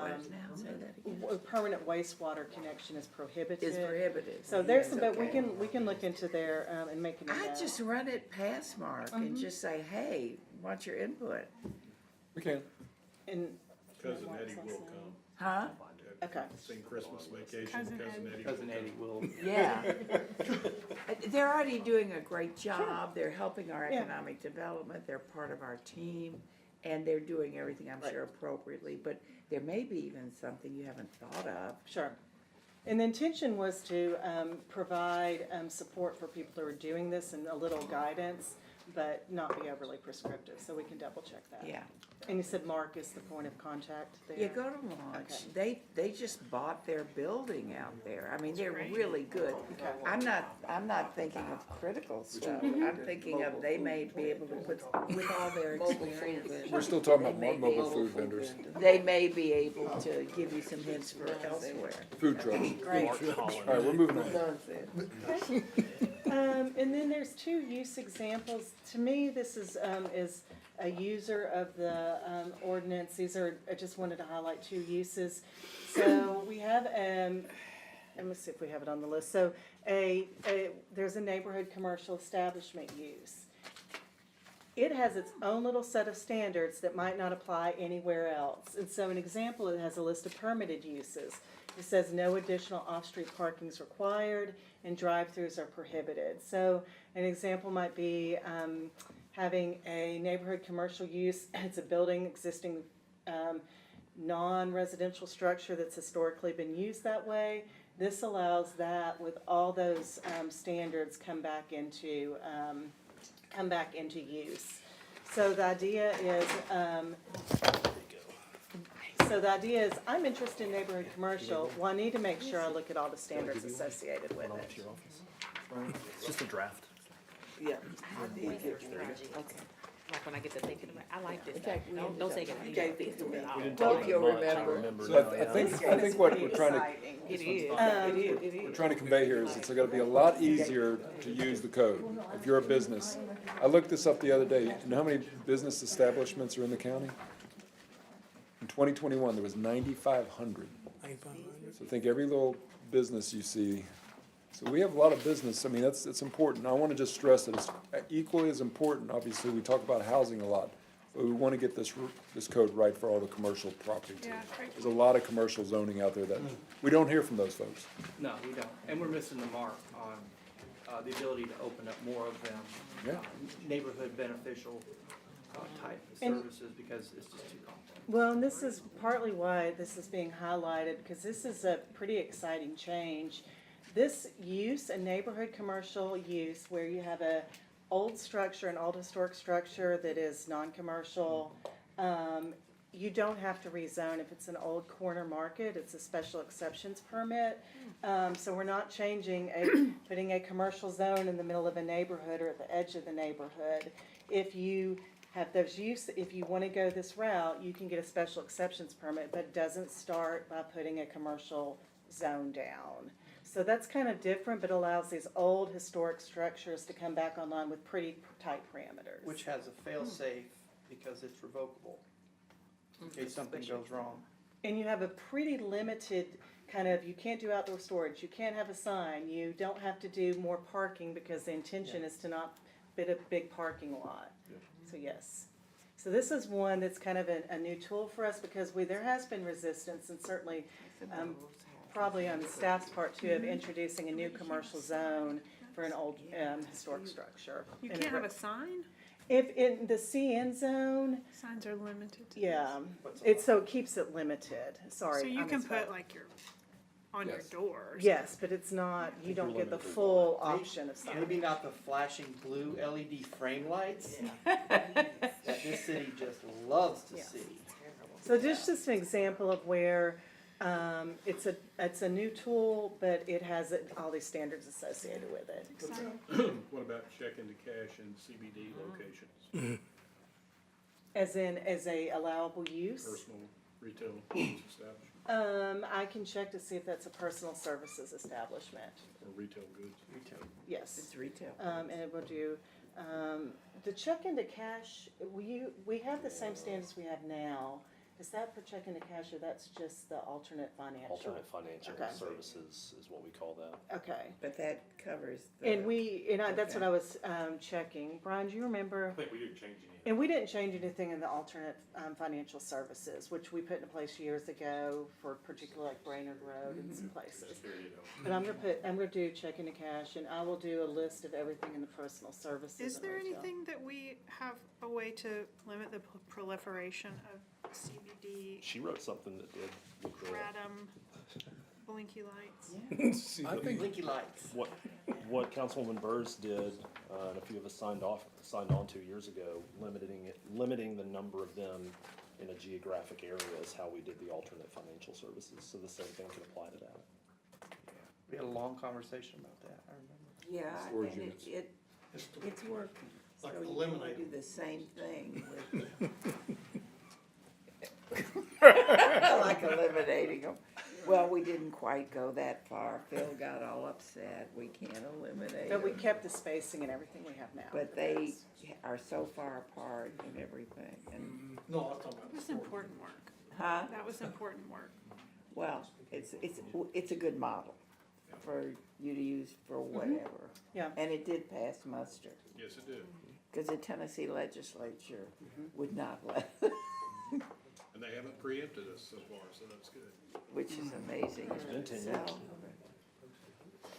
what is now, say that again? Permanent wastewater connection is prohibited. Is prohibited. So there's some, Yes, but we okay. can look into there and make a I note. just run it past Mark and just say, hey, what's your input? We can. And, Cousin Eddie will come. Huh? okay. Sing Christmas Vacation, Cousin Cousin Eddie. Eddie. Cousin Eddie will. Yeah. They're already doing a great job. They're helping our Yeah. economic development. They're part of our team. And they're doing everything, I'm sure, appropriately. But there may be even something you haven't thought of. Sure. And the intention was to provide support for people who are doing this and a little guidance, but not be overly prescriptive, so we can double check that. Yeah. And you said Mark is the point of contact there? You go to lunch. They just bought their building out there. I mean, they're really good. I'm not thinking of critical stuff. I'm thinking of they may be able to put, with all their experience. We're still talking about They may mobile be- food vendors, They may be able to give you some hints for elsewhere. food trucks. Great. All right, we're moving on. Nonsense. And then there's two use examples. To me, this is a user of the ordinance. These are, I just wanted to highlight two uses. So we have, let me see if we have it on the list. So there's a neighborhood commercial establishment use. It has its own little set of standards that might not apply anywhere else. And so an example, it has a list of permitted uses. It says no additional off-street parking is required and drive-throughs are prohibited. So an example might be having a neighborhood commercial use. It's a building existing non-residential structure that's historically been used that way. This allows that with all those standards come back into use. So the idea is, I'm interested in neighborhood commercial. Well, I need to make sure I look at all the standards associated with Run over it. to your office. It's just a draft. Yeah. Okay. Like when I get to thinking about, I like this In stuff. fact, we Don't say didn't- it. you gave it to me. I'll- Hope you'll remember. So I think what we're trying to, It is. we're trying to convey here is it's gonna be a lot easier to use the code if you're a business. I looked this up the other day. You know how many business establishments are in the county? In 2021, there was 9,500. So think every little business you see. So we have a lot of business. I mean, it's important. I want to just stress that it's equally as important. Obviously, we talk about housing a lot, but we want to get this code right for all the commercial property too. Yeah, great. There's a lot of commercial zoning out there that we don't hear from those folks. No, we don't. And we're missing the mark on the ability to open up more of them. Yeah. Neighborhood beneficial type of And- services because it's just too complex. Well, and this is partly why this is being highlighted, because this is a pretty exciting change. This use, a neighborhood commercial use, where you have a old structure, an old historic structure that is non-commercial, you don't have to rezone. If it's an old corner market, it's a special exceptions permit. So we're not putting a commercial zone in the middle of a neighborhood or at the edge of the neighborhood. If you have those if you want to go this route, you can get a special exceptions permit, but it doesn't start by putting a commercial zone down. So that's kind of different, but allows these old historic structures to come back online with pretty tight parameters. Which has a fail-safe because it's revocable in case something goes wrong. And you have a pretty limited kind of, you can't do outdoor storage, you can't have a sign, you don't have to do more parking because the intention is to not fit a big parking lot. So yes. So this is one that's kind of a new tool for us because there has been resistance and certainly probably on the staff's part too of introducing a new commercial zone for an old historic structure. You And can't have a sign? If in the CN zone, Signs are limited to. yeah, so it keeps it limited, sorry. So I you can misspoke. put like on your Yes. doors. Yes, but it's not, you don't get the full option of sign. Maybe not the flashing blue LED frame lights that this city just loves to Yeah. see. So just an example of where It's a new tool, but it has all these standards associated with it. What about check into cash in CBD locations, As a allowable use. personal retail establishment, I can check to see if that's a personal services establishment. or retail goods? Yes. It's retail. And it will do, the check into cash, we have the same standards we have now. Is that for check into cash, or that's just the alternate financial? Alternate financial Okay. services is what we call that. Okay. But that covers the. And that's what Okay. I was, checking. Brian, do you remember? I think we didn't change anything. And we didn't change anything in the alternate, financial services, which we put in place years ago for particularly like Brainerd Road and some places. Just figured it out. But I'm gonna do check into cash, and I will do a list of everything in the personal services. Is and there retail. anything that we have a way to limit the proliferation of CBD, She wrote something that did with the, kratom, blinky lights? I think, Blinky lights. what Councilwoman Burrs did, and a few of us signed on to years ago, limiting the number of them in a geographic area is how we did the alternate financial services, so the same thing can apply to that. We had a long conversation about that, I remember. Yeah, Storage and units. it's working. Like So you eliminate do them. the same thing with. I like eliminating them. Well, we didn't quite go that far. Phil got all upset. We can't eliminate But we them. kept the spacing and everything we have now. But they are so far apart and everything, and, No, I'm talking about. That was important work. huh? That was important work. Well, it's a good model for you to use for whatever. Yeah. And it did pass muster, Yes, it did, because the Tennessee legislature would not let, and they haven't preempted us so far, so that's good. which is amazing. It's been 10 So, years.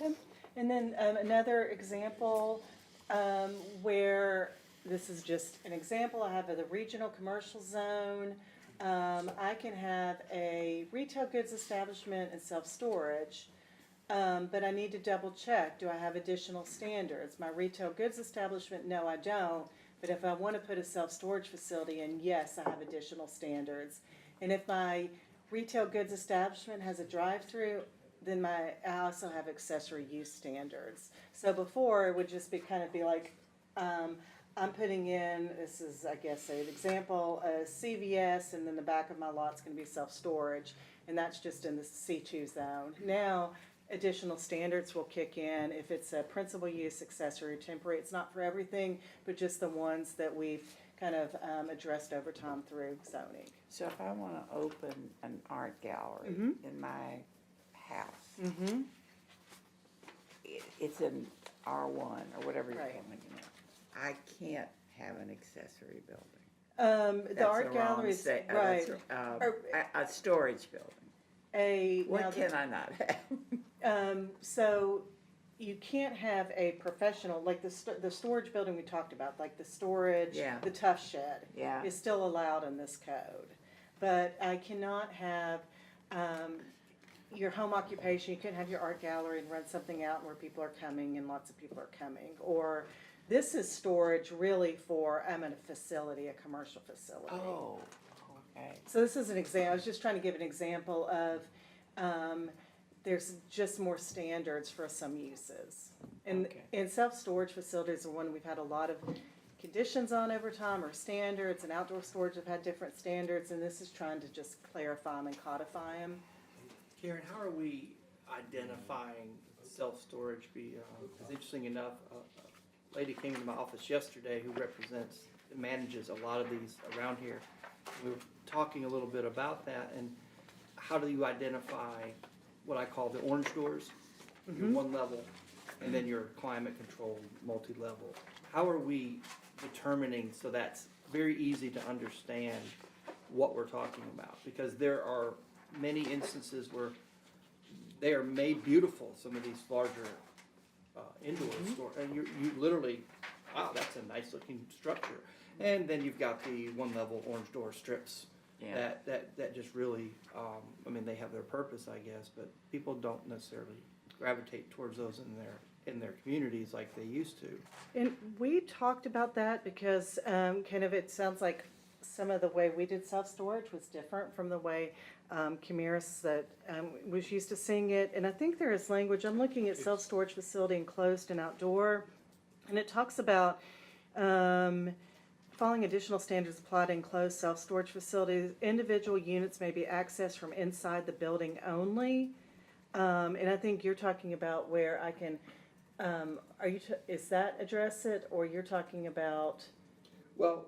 Okay. And then another example where this is just an example, I have the regional commercial zone. I can have a retail goods establishment and self-storage, but I need to double check. Do I have additional standards? My retail goods establishment, no, I don't. But if I want to put a self-storage facility in, yes, I have additional standards. And if my retail goods establishment has a drive-through, then I also have accessory use standards. So before, it would just be like, I'm putting in, this is, I guess, an example, a CVS, and then the back of my lot's gonna be self-storage, and that's just in the C2 zone. Now, additional standards will kick in if it's a principal use, accessory, or temporary. It's not for everything, but just the ones that we've kind of addressed over time through zoning. so if I wanna open an art gallery in my house, it's in R1 or whatever you're Right. calling it. I can't have an accessory building. The That's art wrong gallery is, sta- right, that's, Or- a storage building. now What the- can I not have? So you can't have a professional, like the storage building we talked about, like the storage, Yeah. the tough shed Yeah. is still allowed in this code. But I cannot have, your home occupation, you can't have your art gallery and rent something out where people are coming and lots of people are coming. Or this is storage really for, I'm in a facility, a commercial facility. Oh, okay. So this is an example, I was just trying to give an example of, there's just more standards for some uses. And, Okay. and self-storage facilities are one we've had a lot of conditions on over time, or standards, and outdoor storage have had different standards, and this is trying to just clarify them and codify them. Karen, how are we identifying self-storage? Because interesting enough, a lady came into my office yesterday who represents, manages a lot of these around here. We were talking a little bit about that, and how do you identify what I call the orange doors? Your one level, and then your climate-controlled multi-level. How are we determining, so that's very easy to understand what we're talking about? Because there are many instances where they are made beautiful, some of these larger indoor store, and you literally, wow, that's a nice looking structure. And then you've got the one level orange door strips Yeah. that just really, I mean, they have their purpose, I guess, but people don't necessarily gravitate towards those in their communities like they used to. And we talked about that because kind of it sounds like some of the way we did self-storage was different from the way Camiris that was used to seeing it. And I think there is language, I'm looking at self-storage facility enclosed and outdoor, and it talks about following additional standards apply to enclosed self-storage facilities. Individual units may be accessed from inside the building only. And I think you're talking about where I can, is that address it, or you're talking about? Well,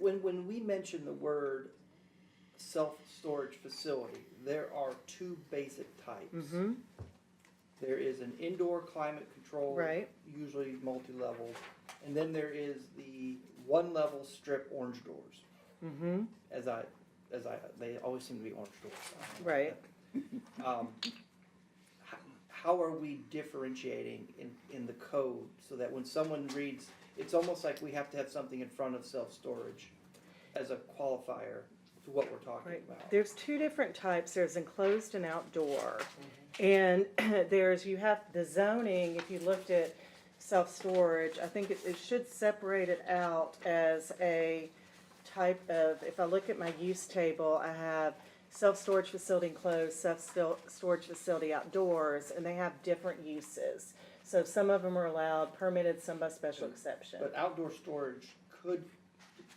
when we mention the word self-storage facility, there are two basic types. Mm-hmm. There is an indoor climate control, Right. usually multi-level, and then there is the one-level strip orange doors. Mm-hmm. They always seem to be orange doors. Right. How are we differentiating in the code so that when someone reads, it's almost like we have to have something in front of self-storage as a qualifier to what we're talking Right. about? There's two different types. There's enclosed and outdoor. And there's, you have the zoning, if you looked at self-storage, I think it should separate it out as a type of, if I look at my use table, I have self-storage facility enclosed, self-storage facility outdoors, and they have different uses. So some of them are allowed, permitted, some by special exception. But outdoor storage could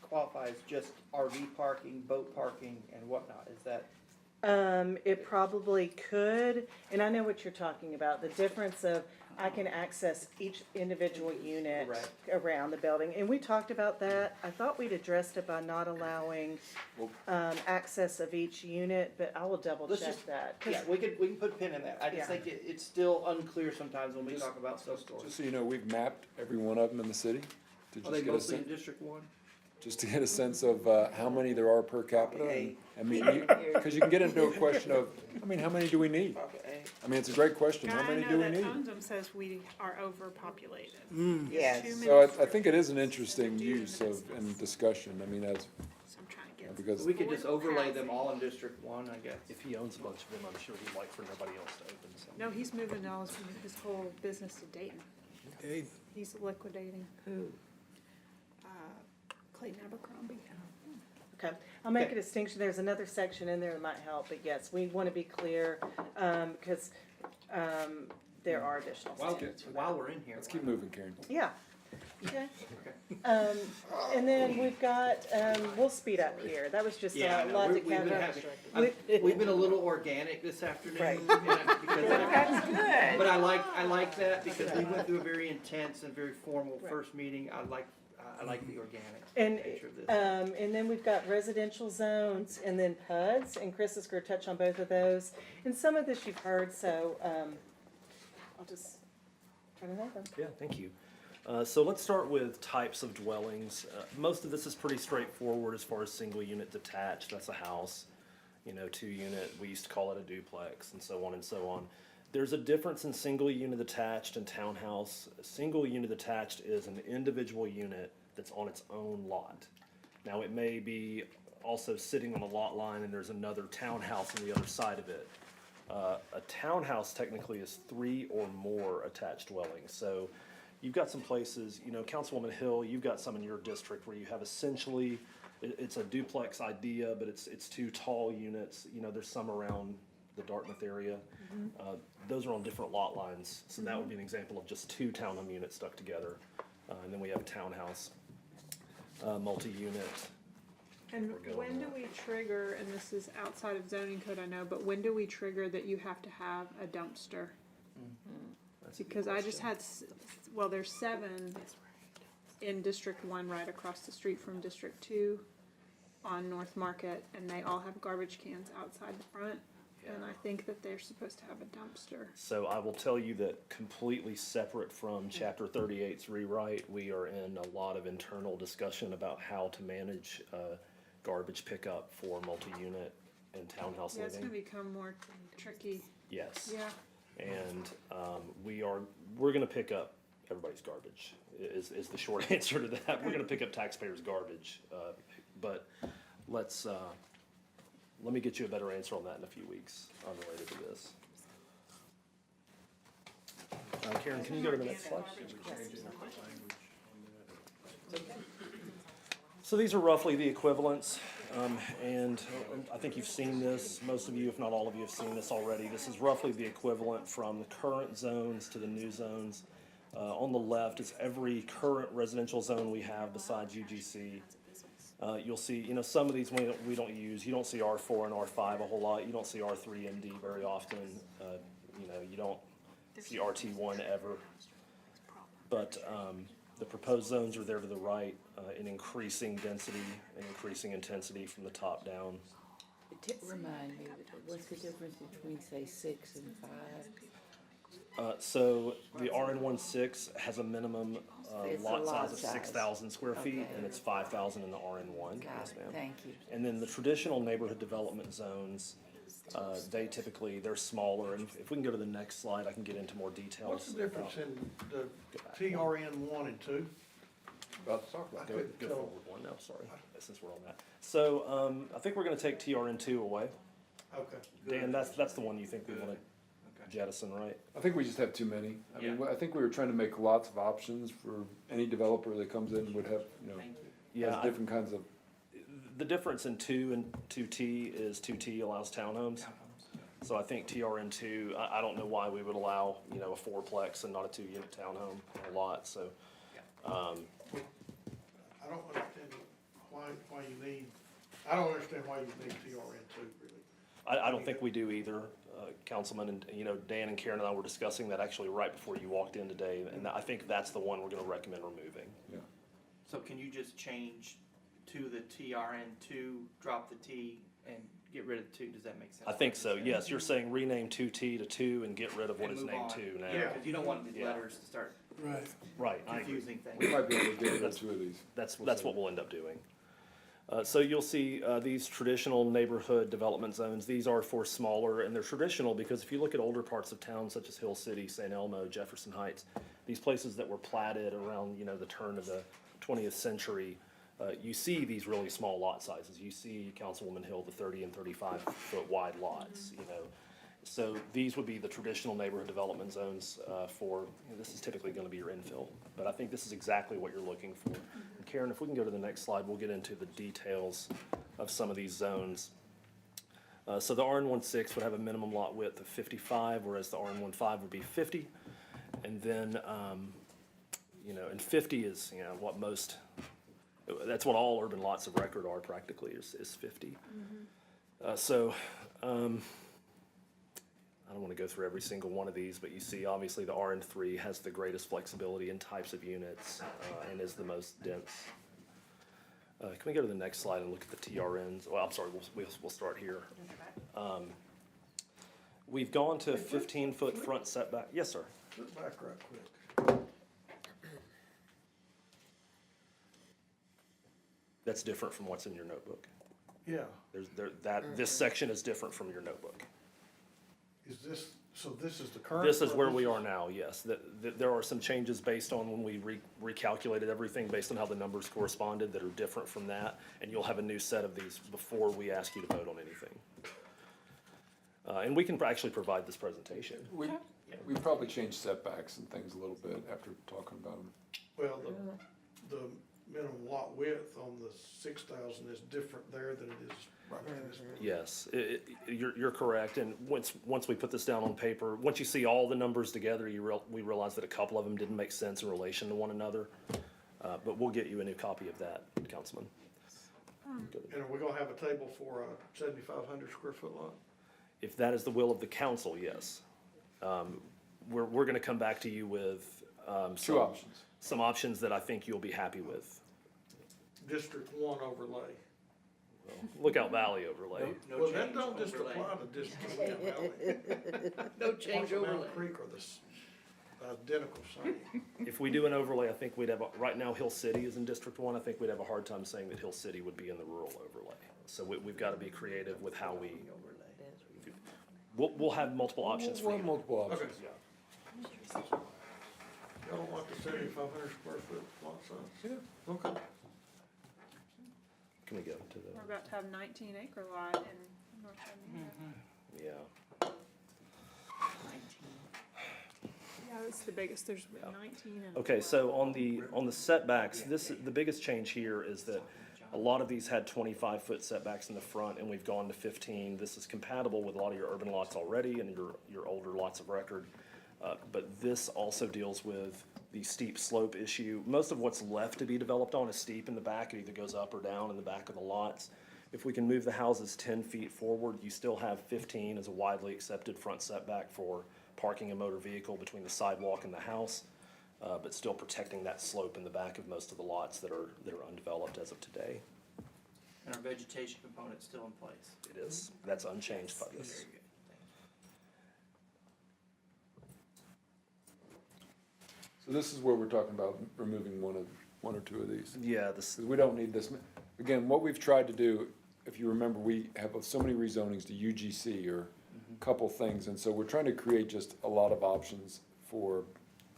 qualify as just RV parking, boat parking, and whatnot, is that? It probably could, and I know what you're talking about, the difference of I can access each individual unit Right. around the building, and we talked about that. I thought we'd addressed it by not allowing, access of each unit, but I will double Let's check just- that. 'Cause- Yeah, we can put a pin in that. I Yeah. just think it's still unclear sometimes when we talk about Just self-storage. so you know, we've mapped every one of them in the city to Are just they get a mostly in sense, District One? just to get a sense of, how many there are per capita. Hey. I mean, cause you can get into a question of, I mean, how many do we need? I mean, it's a great question. How many do we Guy I know need? that owns them says we are overpopulated. Yes. Too many So I square think it is an feet interesting to do use of, and discussion, I mean, as, So I'm trying to get. because, We could just overlay them Housing. all in District One, I guess. If he owns a bunch of them, I'm sure he'd like for nobody else to open some. No, he's moving all his whole business to Dayton. Hey, He's liquidating. Who? Clayton Abercrombie. Okay, I'll make a Okay. distinction. There's another section in there that might help, but yes, we want to be clear, because, there are additional standards. While we're in here. let's keep moving, Karen. Yeah, okay. And then we've got, we'll speed up here. That was just Yeah, I a know. lot to We've been cover. having, we've been a little organic this afternoon. Right. because That's good. But I like that because we went through a very intense and very formal first meeting. I like the organic And, nature of this. and then we've got residential zones and then PUDs, and Chris is gonna touch on both of those. And some of this you've heard, so, I'll just turn it over. Yeah, thank you. So let's start with types of dwellings. Most of this is pretty straightforward as far as single unit detached, that's a house. You know, 2 unit, we used to call it a duplex, and so on and so on. There's a difference in single unit attached and townhouse. A single unit attached is an individual unit that's on its own lot. Now, it may be also sitting on a lot line and there's another townhouse on the other side of it. A townhouse technically is 3 or more attached dwellings. So you've got some places, you know, Councilwoman Hill, you've got some in your district where you have essentially, it's a duplex idea, but it's 2 tall units. You know, there's some around the Dartmouth area. Those are on different lot lines, so that would be an example of just 2 townhome units stuck together. And then we have a townhouse, multi-unit. And We're going when do we trigger, and this is outside of zoning code, I know, but when do we trigger that you have to have a dumpster? That's a good Because I just question. had, well, there's 7 in District 1 right across the street from District 2 on North Market, and they all have garbage cans outside the front. And I think that they're supposed to have a dumpster. So I will tell you that completely separate from Chapter 38's rewrite, we are in a lot of internal discussion about how to manage garbage pickup for multi-unit and townhouse Yeah, it's gonna living. become more tricky. Yes. Yeah. And we're gonna pick up everybody's garbage, is the short answer to that. We're gonna pick up taxpayers' garbage. But let me get you a better answer on that in a few weeks, unrelated to this. Karen, can you go to the next slide? So these are roughly the equivalents, and I think you've seen this, most of you, if not all of you, have seen this already. This is roughly the equivalent from the current zones to the new zones. On the left is every current residential zone we have besides UGC. You'll see, some of these we don't use. You don't see R4 and R5 a whole lot. You don't see R3 MD very often. You don't see RT1 ever. But the proposed zones are there to the right, in increasing density and increasing intensity from the top down. Remind me, what's the difference between, say, 6 and 5? So the RN16 has a minimum It's a lot lot size of size. 6,000 square feet, Okay. and it's 5,000 in the RN1. Got Yes, it, ma'am. thank you. And then the traditional neighborhood development zones, they're smaller, and if we can go to the next slide, I can get into more details. What's the difference in the TRN 1 and 2? About to talk about I that. Go couldn't tell. forward one now, sorry, since we're on that. So, I think we're gonna take TRN2 away. Okay. Dan, that's the one you think we wanna jettison, right? I think we just have too many. I mean, I think we were trying to make lots of options for any developer that comes in would have, Yeah, has different kinds of. the difference in 2 and 2T is 2T allows townhomes. So I think TRN2, I don't know why we would allow, a fourplex and not a 2-unit townhome on a lot, so. I don't understand why you need, I don't understand why you need TRN 2, really. I don't think we do either, Councilman, and, Dan and Karen and I were discussing that actually right before you walked in today, and I think that's the one we're gonna recommend removing. Yeah. So can you just change to the TRN2, drop the T, and get rid of 2? Does that make sense? I think so, yes, you're saying rename 2T to 2 and get rid of what And is move named on. 2 now. Yeah, because you don't want these Yeah. letters to start Right. Right, I agree. confusing We things. might be able to get rid of 2 of these. That's what we'll end up doing. So you'll see these traditional neighborhood development zones. These are for smaller, and they're traditional because if you look at older parts of town such as Hill City, St. Elmo, Jefferson Heights, these places that were platted around, the turn of the 20th century, you see these really small lot sizes. You see Councilwoman Hill, the 30 and 35 foot wide lots, So these would be the traditional neighborhood development zones for, this is typically gonna be your infill, but I think this is exactly what you're looking for. And Karen, if we can go to the next slide, we'll get into the details of some of these zones. So the RN16 would have a minimum lot width of 55, whereas the RN15 would be 50. And then, and 50 is, what most, that's what all urban lots of record are practically, is 50. I don't want to go through every single one of these, but you see obviously the RN3 has the greatest flexibility in types of units and is the most dense. Can we go to the next slide and look at the TRNs? Well, I'm sorry, we'll start here. We've gone to 15-foot front setback. Yes, sir. Look back right quick. That's different from what's in your notebook. Yeah, This section is different from your notebook. is this, so this is the current? This is where we are now, yes. There are some changes based on when we recalculated everything, based on how the numbers corresponded, that are different from that. And you'll have a new set of these before we ask you to vote on anything. And we can actually provide this presentation. We probably changed setbacks and things a little bit after talking about them. Well, the minimum lot width on the 6,000 is different there than it is right in this. Yes, you're correct. And once we put this down on paper, once you see all the numbers together, we realize that a couple of them didn't make sense in relation to one another. But we'll get you a new copy of that, Councilman. And are we gonna have a table for a 7,500 square foot lot? If that is the will of the council, yes. We're gonna come back to you with, 2 options. some options that I think you'll be happy with. District 1 overlay. Lookout Valley overlay. No Well, that change don't just overlay. apply to District 1 Valley. No change Mountain overlay. Creek are the identical same. If we do an overlay, I think we'd have, right now Hill City is in District 1. I think we'd have a hard time saying that Hill City would be in the rural overlay. So we've gotta be creative with how we'll have multiple options for We'll have you. multiple options. Okay. Y'all don't want the 7,500 square foot lot size? Yeah. Okay. Can we go to the, We're about to have 19-acre lot in North Chattanooga. yeah. Yeah, it's the biggest, there's 19 and. Okay, so on the setbacks, the biggest change here is that A lot of these had 25-foot setbacks in the front, and we've gone to 15. This is compatible with a lot of your urban lots already and your older lots of record. But this also deals with the steep slope issue. Most of what's left to be developed on is steep in the back. It either goes up or down in the back of the lots. If we can move the houses 10 feet forward, you still have 15 as a widely accepted front setback for parking a motor vehicle between the sidewalk and the house, but still protecting that slope in the back of most of the lots that are undeveloped as of today. And our vegetation component's still in place. It is. That's unchanged by this. Very good. So this is where we're talking about removing one or two of these. Yeah, this, 'Cause we don't need this. Again, what we've tried to do, if you remember, we have so many rezonings to UGC or a couple things, and so we're trying to create just a lot of options for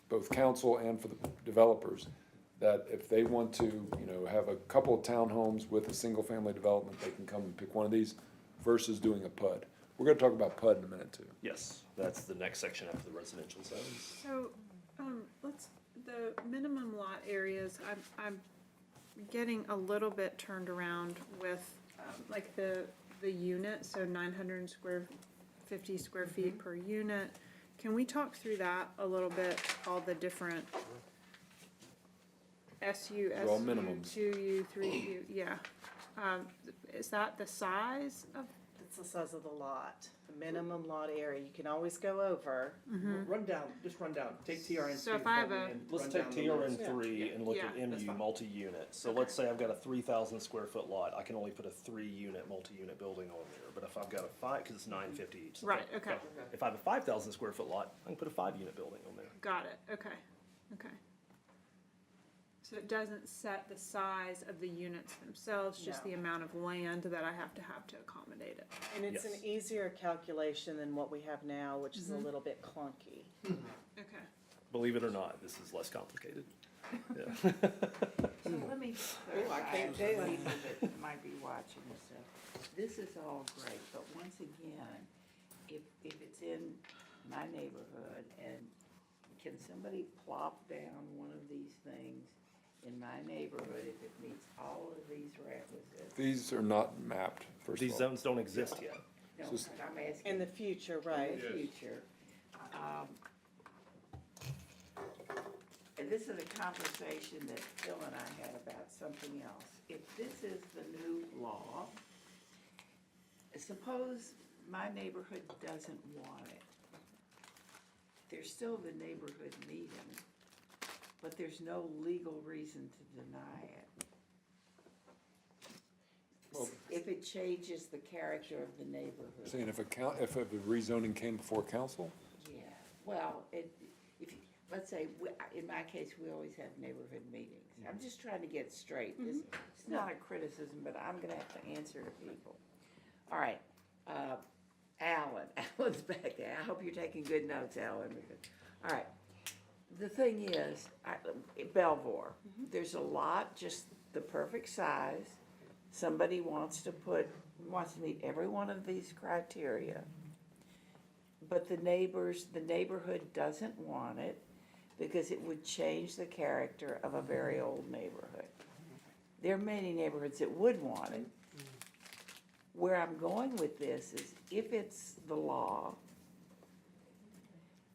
both council and for the developers, that if they want to, have a couple of townhomes with a single-family development, they can come and pick one of these versus doing a PUD. We're gonna talk about PUD in a minute, too. yes, that's the next section after the residential zones. So, the minimum lot areas, I'm getting a little bit turned around with, like the unit, so 50 square feet per unit. Can we talk through that a little bit, all the different SU, They're all SU, minimums. 2U, 3U, yeah. Is that the size of, It's the size of the lot, the minimum lot area. You can always go over. Run down, take TRN. So if I have a- Let's take TRN 3 and look Yeah. at That's MU fine. multi-unit. So let's say I've got a 3,000 square foot lot, I can only put a 3-unit multi-unit building on there. But if I've got a 5, because it's 950 each. so Right, okay. If I have a 5,000 square foot lot, I can put a 5-unit building on there. got it, okay. So it doesn't set the size of the units themselves, just No. the amount of land that I have to accommodate it. And it's an Yes. easier calculation than what we have now, which is a little bit clunky. Okay. Believe it or not, this is less complicated. Yeah. So let me clarify for people that might be watching this stuff. This is all great, but once again, if it's in my neighborhood, and can somebody plop down one of these things in my neighborhood if it meets all of these requisites? These are not mapped, first These of all. zones don't exist yet. No, Just- but I'm asking. In the future, In right? the future. And this is a conversation that Phil and I had about something else. If this is the new law, suppose my neighborhood doesn't want it. There's still the neighborhood meeting, but there's no legal reason to deny it. Well- If it changes the character of the neighborhood. Saying if a rezoning came before council, Yeah, well, let's say, in my case, we always have neighborhood meetings. I'm just trying to get straight. It's not a criticism, but I'm gonna have to answer to people. All right, Alan's back there. I hope you're taking good notes, Alan. All right, the thing is, Belvoir, there's a lot, just the perfect size. Somebody wants to meet every one of these criteria. But the neighborhood doesn't want it because it would change the character of a very old neighborhood. There are many neighborhoods that would want it. Where I'm going with this is if it's the law,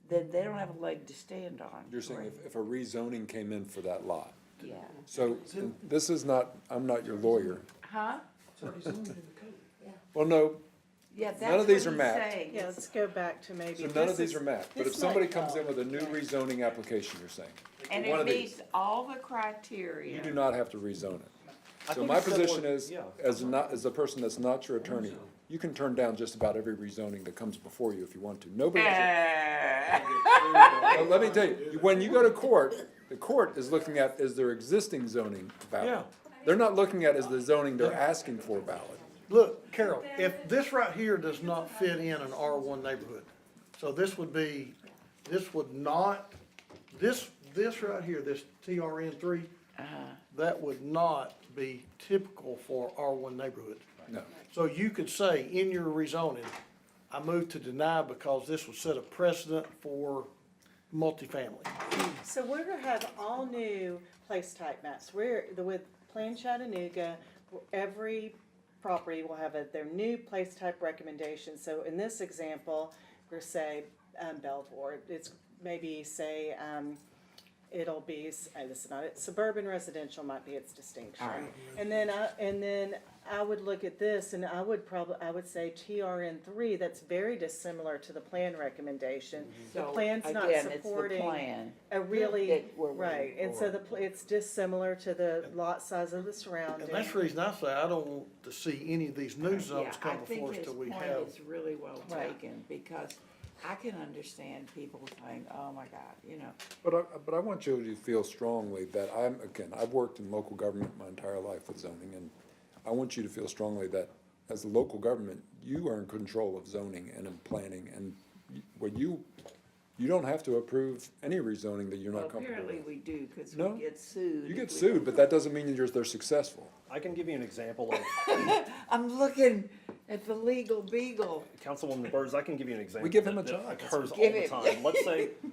then they don't have a leg to stand on. you're saying if a rezoning came in for that lot. Yeah. So this is not, I'm not your lawyer. Huh? Well, no, Yeah, that's None of what these are he's mapped. saying. Yeah, let's go back to maybe. so none of this these is- are mapped, but this if somebody might comes in help. with a new rezoning application, you're saying, And one it of these. meets all the criteria. You do not have to rezone it. I So think my it's similar- position is, yeah. as a person that's not your attorney, you can turn down just about every rezoning that comes before you if you want to. Nobody has Well, let me tell you, when you go to court, the court is looking at, is their existing zoning valid? Yeah. They're not looking at, is the zoning they're asking for valid? Look, Carol, if this right here does not fit in an R1 neighborhood, so this would not, this right here, this TRN3, that would not be typical for R1 neighborhood. No. So you could say in your rezoning, I moved to deny because this would set a precedent for multifamily. So we're gonna have all new place type maps. With Plan Chattanooga, every property will have their new place type recommendation. So in this example, we're say, Belvoir, it's maybe say, it'll be, this is not it, suburban residential might be its distinction. All right. And then I would look at this and I would say TRN3, that's very dissimilar to the plan recommendation. The So, plan's not again, it's the supporting plan a really, that we're right, waiting and so for. it's dissimilar to the lot size of the surrounding. And that's the reason I say I don't want to see any of these new zones come before us till we I have. think his point is really well Right. taken, because I can understand people saying, oh my God, you know. But I want you to feel strongly that I've worked in local government my entire life with zoning, and I want you to feel strongly that as a local government, you are in control of zoning and in planning, and you don't have to approve any rezoning that you're Well, not comfortable apparently with. we do, because No. we get sued. You if get we sued, don't. but that doesn't mean they're successful. I can give you an example of, I'm looking at the legal beagle. Councilwoman Burrs, I can give you an example. We give him a that job. Occurs all Give the him. time.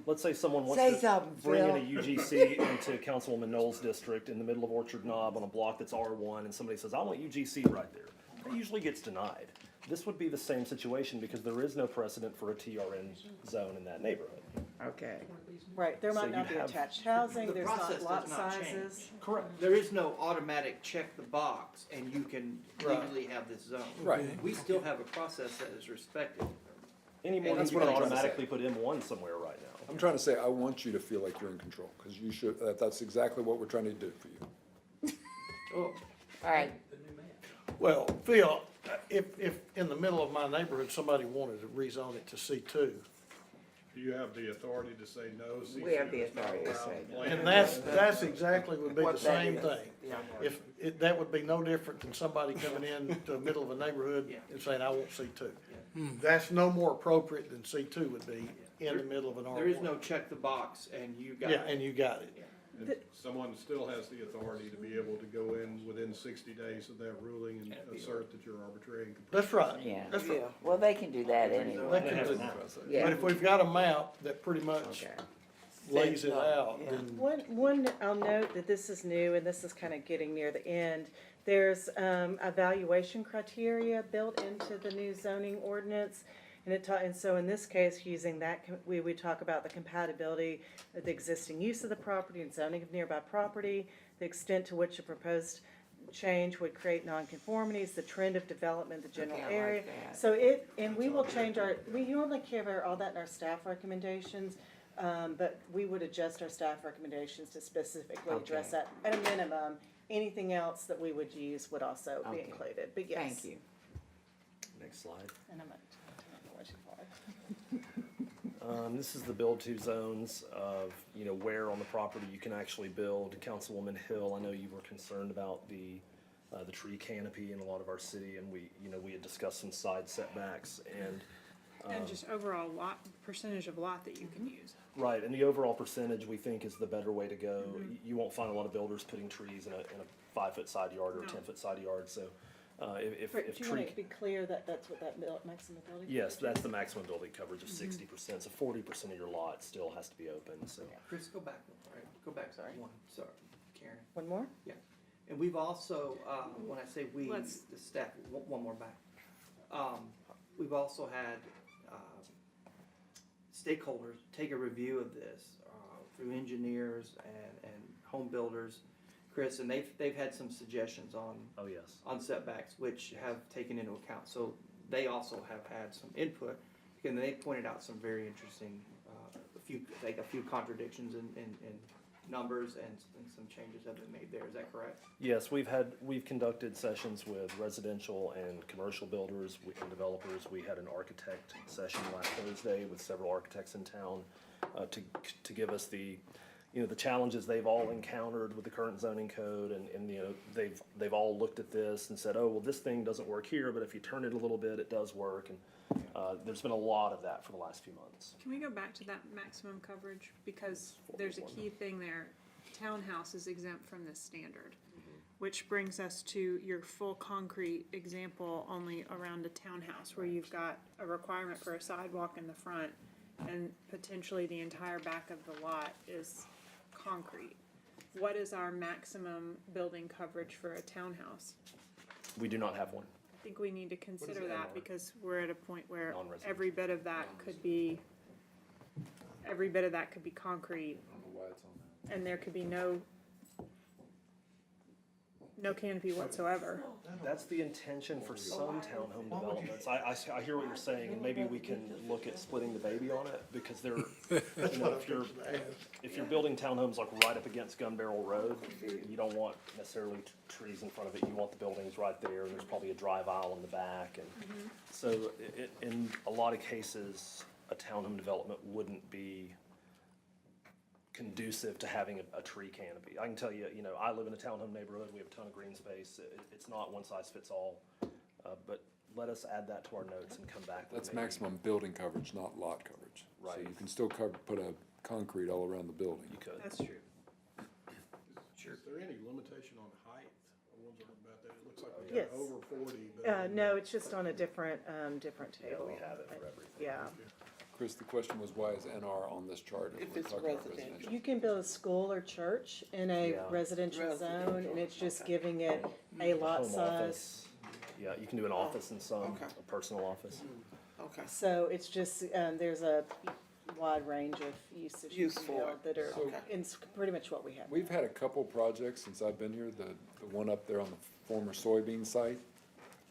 Let's say someone wants Say to something, bring in Phil. a UGC into Councilwoman Knowles' district in the middle of Orchard Knob on a block that's R1, and somebody says, I want UGC right there. That usually gets denied. This would be the same situation because there is no precedent for a TRN zone in that neighborhood. Okay. Right, there So might you not be have- attached housing, The there's not process lot does not change. sizes. Correct. There is no automatic check the box and you can Right. legally have this zone. Right. We still have a process that is respected. Any more And than that's you what can I'm trying to say. automatically put M1 somewhere right now. I'm trying to say, I want you to feel like you're in control, because you should, that's exactly what we're trying to do for you. Oh, All right, Well, Phil, if in the middle of my neighborhood, somebody wanted to rezone it to C2, Do you have the authority to say no? We have the C2 is not authority to allowed say in no. planning? and that's exactly would be the What that same is. thing. That would be no different than somebody coming in to the middle of a neighborhood and saying, I want C2. That's no more appropriate than C2 would be in the middle of an R1. there is no check the box and you got Yeah, it. and you got it. And someone still has the authority to be able to go in within 60 days of that ruling and assert that you're arbitrary and capricious. That's right. yeah. That's right. Well, they can do that They anyway. can do that. Yeah. But if we've got a map that pretty much Okay. lays it Says no, out, yeah. then One, I'll note that this is new, and this is kind of getting near the end. There's evaluation criteria built into the new zoning ordinance. And so in this case, using that, we would talk about the compatibility of the existing use of the property and zoning of nearby property, the extent to which a proposed change would create nonconformities, the trend of development, the general Okay, I like area. that. So and we will change we normally cover all that in our staff recommendations, but we would adjust our staff recommendations to specifically address Okay. that. At a minimum, anything else that we would use would also be Okay. included, but yes. Thank you. Next slide. And I'm not going too far. This is the build to zones of, where on the property you can actually build. Councilwoman Hill, I know you were concerned about the tree canopy in a lot of our city, and we had discussed some side setbacks And just overall percentage of lot that you can use. right, and the overall percentage we think is the better way to go. You won't find a lot of builders putting trees in a 5-foot side yard or a No. 10-foot side yard, so, if Do you want tree. to be clear that that's what that maximum building? Yes, coverage that's is? the maximum building coverage of 60%, so 40% of your lot still has to be open, so. Chris, go back, go back, Sorry. one, sorry, Karen. One more? And we've also, when I say we, the Let's- staff, one more back. We've also had stakeholders take a review of this through engineers and home builders, Chris, and they've had some suggestions Oh, yes. on setbacks, which have taken into account. So they also have had some input, and they pointed out some very interesting, a few contradictions in numbers and some changes have been made there. Is that correct? Yes, we've conducted sessions with residential and commercial builders and developers. We had an architect session last Thursday with several architects in town to give us the challenges they've all encountered with the current zoning code, and they've all looked at this and said, oh, well, this thing doesn't work here, but if you turn it a little bit, it does work. And there's been a lot of that for the last few months. Can we go back to that maximum coverage? Because there's a key thing there. Townhouse is exempt from this standard, which brings us to your full concrete example only around a townhouse where you've got a requirement for a sidewalk in the front and potentially the entire back of the lot is concrete. What is our maximum building coverage for a townhouse? We do not have one. I think we need to consider that NR? because we're at a point where Non-residential. every bit of that could be concrete, I don't know why it's on there. and there could be no canopy whatsoever. That's the intention for some townhome developments. I hear what you're saying, and maybe we can look at splitting the baby on it, because they're, you know, if you're building townhomes like right up against Gun Barrel Road, you don't want necessarily trees in front of it, you want the buildings right there, and there's probably a drive aisle in the back, and so in a lot of cases, a townhome development wouldn't be conducive to having a tree canopy. I can tell you, you know, I live in a townhome neighborhood, we have a ton of green space, it's not one size fits all, but let us add that to our notes and come back with That's maybe- maximum building coverage, not lot coverage. So Right. you can still put a concrete all around the building. You could. That's true. Is there any limitation on height? I wonder about that. It looks like we Yes. got over 40, but. No, it's just on a different table. We have it for everything. Yeah. Chris, the question was, why is NR on this chart? If we're it's talking about residential. You can build a school or church in a Yeah. residential zone, and it's just giving it a Home lot size. office. Yeah, you can do an office in some, Okay. a personal office. Okay. So it's just, there's a wide range of uses you Use can for build it. that are, Okay. it's pretty much what we have. We've had a couple projects since I've been here, the one up there on the former soybean site,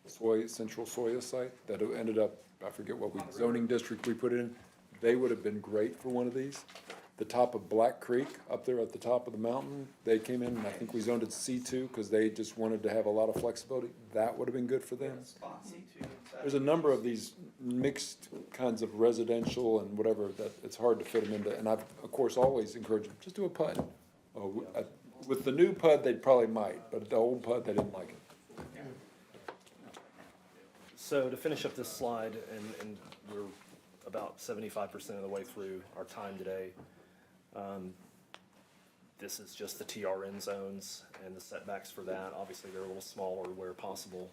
Central Soya site, that ended up, I forget what zoning district we put in. They would have been great for one of these. The top of Black Creek, up there at the top of the mountain, they came in, and I think we zoned it C2, because they just wanted to have a lot of flexibility. That would have been good for them. Spot C2. There's a number of these mixed kinds of residential and whatever, that it's hard to fit them into, and I've, of course, always encouraged them, just do a PUD. With the new PUD, they probably might, but the old PUD, they didn't like it. So to finish up this slide, and we're about 75% of the way through our time today. This is just the TRN zones and the setbacks for that. Obviously, they're a little smaller where possible,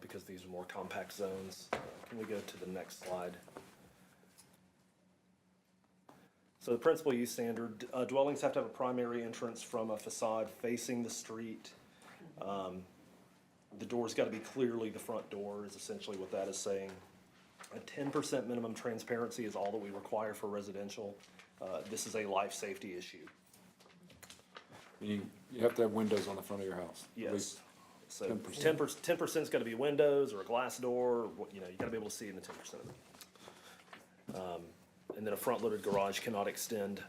because these are more compact zones. Can we go to the next slide? So the principal use standard, dwellings have to have a primary entrance from a facade facing the street. The door's gotta be clearly the front door, is essentially what that is saying. A 10% minimum transparency is all that we require for residential. This is a life safety issue. You have to have windows on the front of your house. At Yes. least So 10%. 10%'s gotta be windows or a glass door, or what, you know, you gotta be able to see in the 10% of it. And then a front-loaded garage cannot extend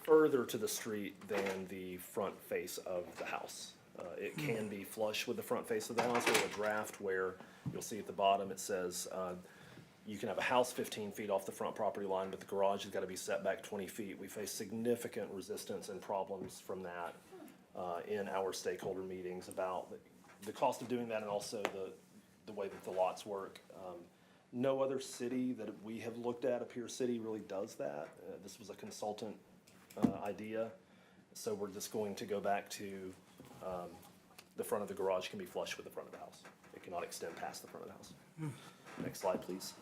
further to the street than the front face of the house. It can be flush with the front face of the house, or a draft where you'll see at the bottom, it says, you can have a house 15 feet off the front property line, but the garage has gotta be set back 20 feet. We face significant resistance and problems from that, in our stakeholder meetings about the cost of doing that, and also the way that the lots work. No other city that we have looked at, a peer city, really does that. This was a consultant, idea, so we're just going to go back to, the front of the garage can be flush with the front of the house. It cannot extend past the front of the house. Next slide, please.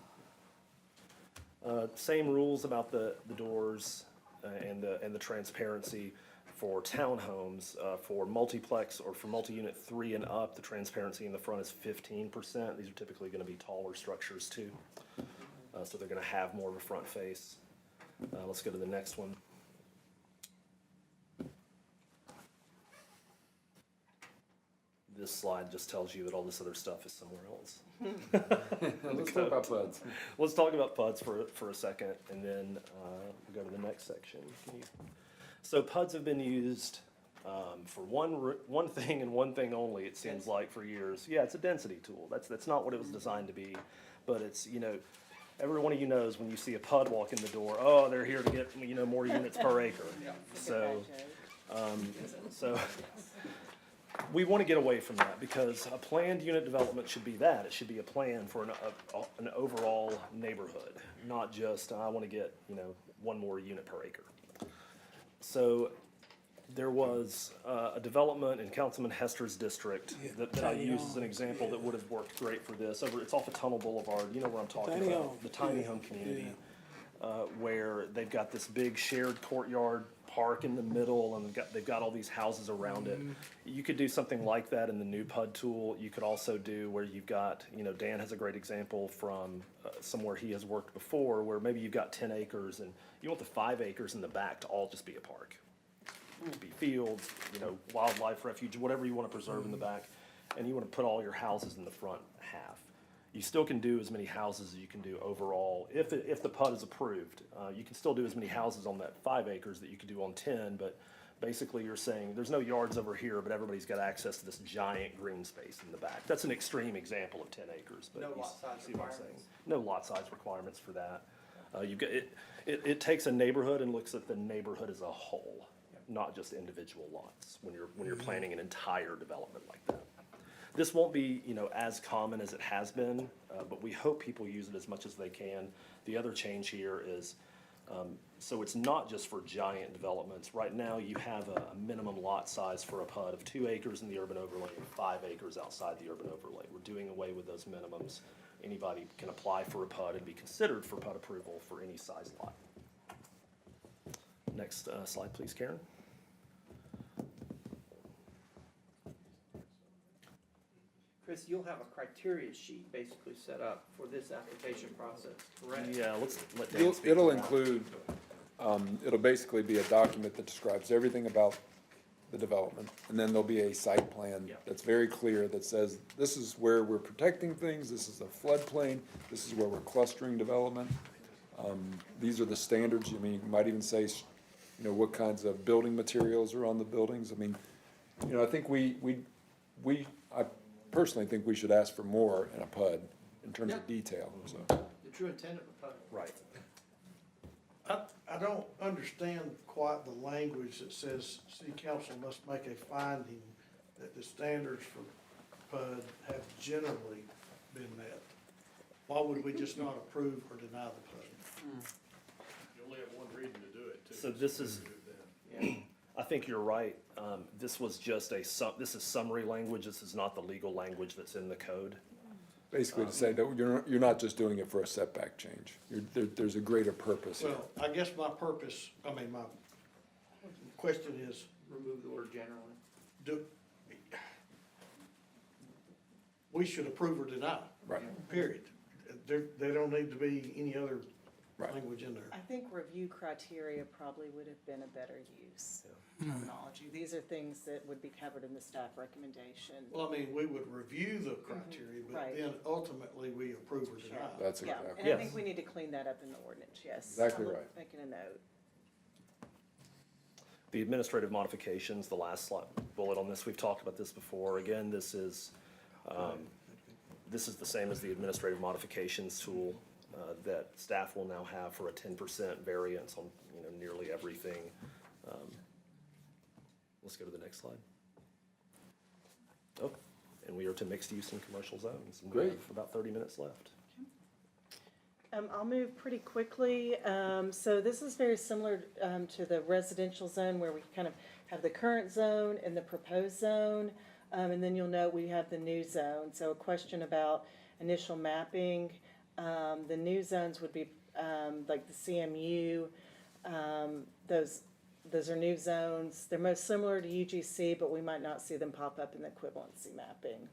Same rules about the doors, and the transparency for townhomes. For multiplex or for multi-unit 3 and up, the transparency in the front is 15%. These are typically gonna be taller structures too. So they're gonna have more of a front face. Let's go to the next one. This slide just tells you that all this other stuff is somewhere else. Let's talk about PUDs. Let's talk about PUDs for a second, and then we'll go to the next section. So PUDs have been used for one thing and one thing only, it seems like, for years. Yeah, it's a density tool. That's not what it was designed to be, but it's, you know, every one of you knows when you see a PUD walk in the door, oh, they're here to get, you know, more units per acre. So we want to get away from that, because a planned unit development should be that. It should be a plan for an overall neighborhood, not just, I want to get, you know, one more unit per acre. So there was a development in Councilman Hester's district that I use as an example that would have worked great for this. It's off of Tunnel Boulevard, you know where I'm talking about, the tiny home community, where they've got this big shared courtyard park in the middle and they've got all these houses around it. You could do something like that in the new PUD tool. You could also do where you've got, Dan has a great example from somewhere he has worked before, where maybe you've got 10 acres and you want the 5 acres in the back to all just be a park. To be fields, wildlife refuge, whatever you want to preserve in the back, and you want to put all your houses in the front half. You still can do as many houses as you can do overall. If the PUD is approved, you can still do as many houses on that 5 acres that you could do on 10, but basically you're saying there's no yards over here, but everybody's got access to this giant green space in the back. That's an extreme example of 10 acres, but No you lot size see what I'm saying? requirements. No lot size requirements for that. You've got, it takes a neighborhood and looks at the neighborhood as a whole, not just individual lots, when you're planning an entire development like that. This won't be, as common as it has been, but we hope people use it as much as they can. The other change here is, so it's not just for giant developments. Right now, you have a minimum lot size for a PUD of 2 acres in the urban overlay and 5 acres outside the urban overlay. We're doing away with those minimums. Anybody can apply for a PUD and be considered for PUD approval for any size lot. Next slide, please, Karen. Chris, you'll have a criteria sheet basically set up for this application process, correct? Yeah, let's let Dan speak to It'll that. include, it'll basically be a document that describes everything about the development. And then there'll be a site plan Yeah. that's very clear that says, this is where we're protecting things, this is a floodplain, this is where we're clustering development. These are the standards. I mean, you might even say, what kinds of building materials are on the buildings. I mean, I think I personally think we should ask for more in a PUD in terms of detail, so. The true intent of the PUD. Right. I don't understand quite the language that says city council must make a finding that the standards for PUD have generally been met. Why would we just not approve or deny the PUD? You only have one reason to do it, too. So this is, I think you're right. This was just this is summary language. This is not the legal language that's in the code. Basically to say that you're not just doing it for a setback change. There's a greater purpose here. Well, I guess my question is, Remove the word generally. we should approve or deny, Right, period. There don't need to be any other right. language in there. I think review criteria probably would have been a better use of terminology. These are things that would be covered in the staff recommendation. Well, I mean, we would review the criteria, but Right. then ultimately we approve or deny. That's Yeah, exactly, and I Yes. think we need to clean that up in the ordinance, yes. Exactly I'm right. making a note. The administrative modifications, the last bullet on this, we've talked about this before. Again, this is the same as the administrative modifications tool that staff will now have for a 10% variance on nearly everything. Let's go to the next slide. Oh, and we are to mixed use and commercial zones. And we Great. have about 30 minutes left. I'll move pretty quickly. So this is very similar to the residential zone where we kind of have the current zone and the proposed zone. And then you'll note we have the new zone. So a question about initial mapping. The new zones would be like the CMU. Those are new zones. They're most similar to UGC, but we might not see them pop up in the equivalency mapping.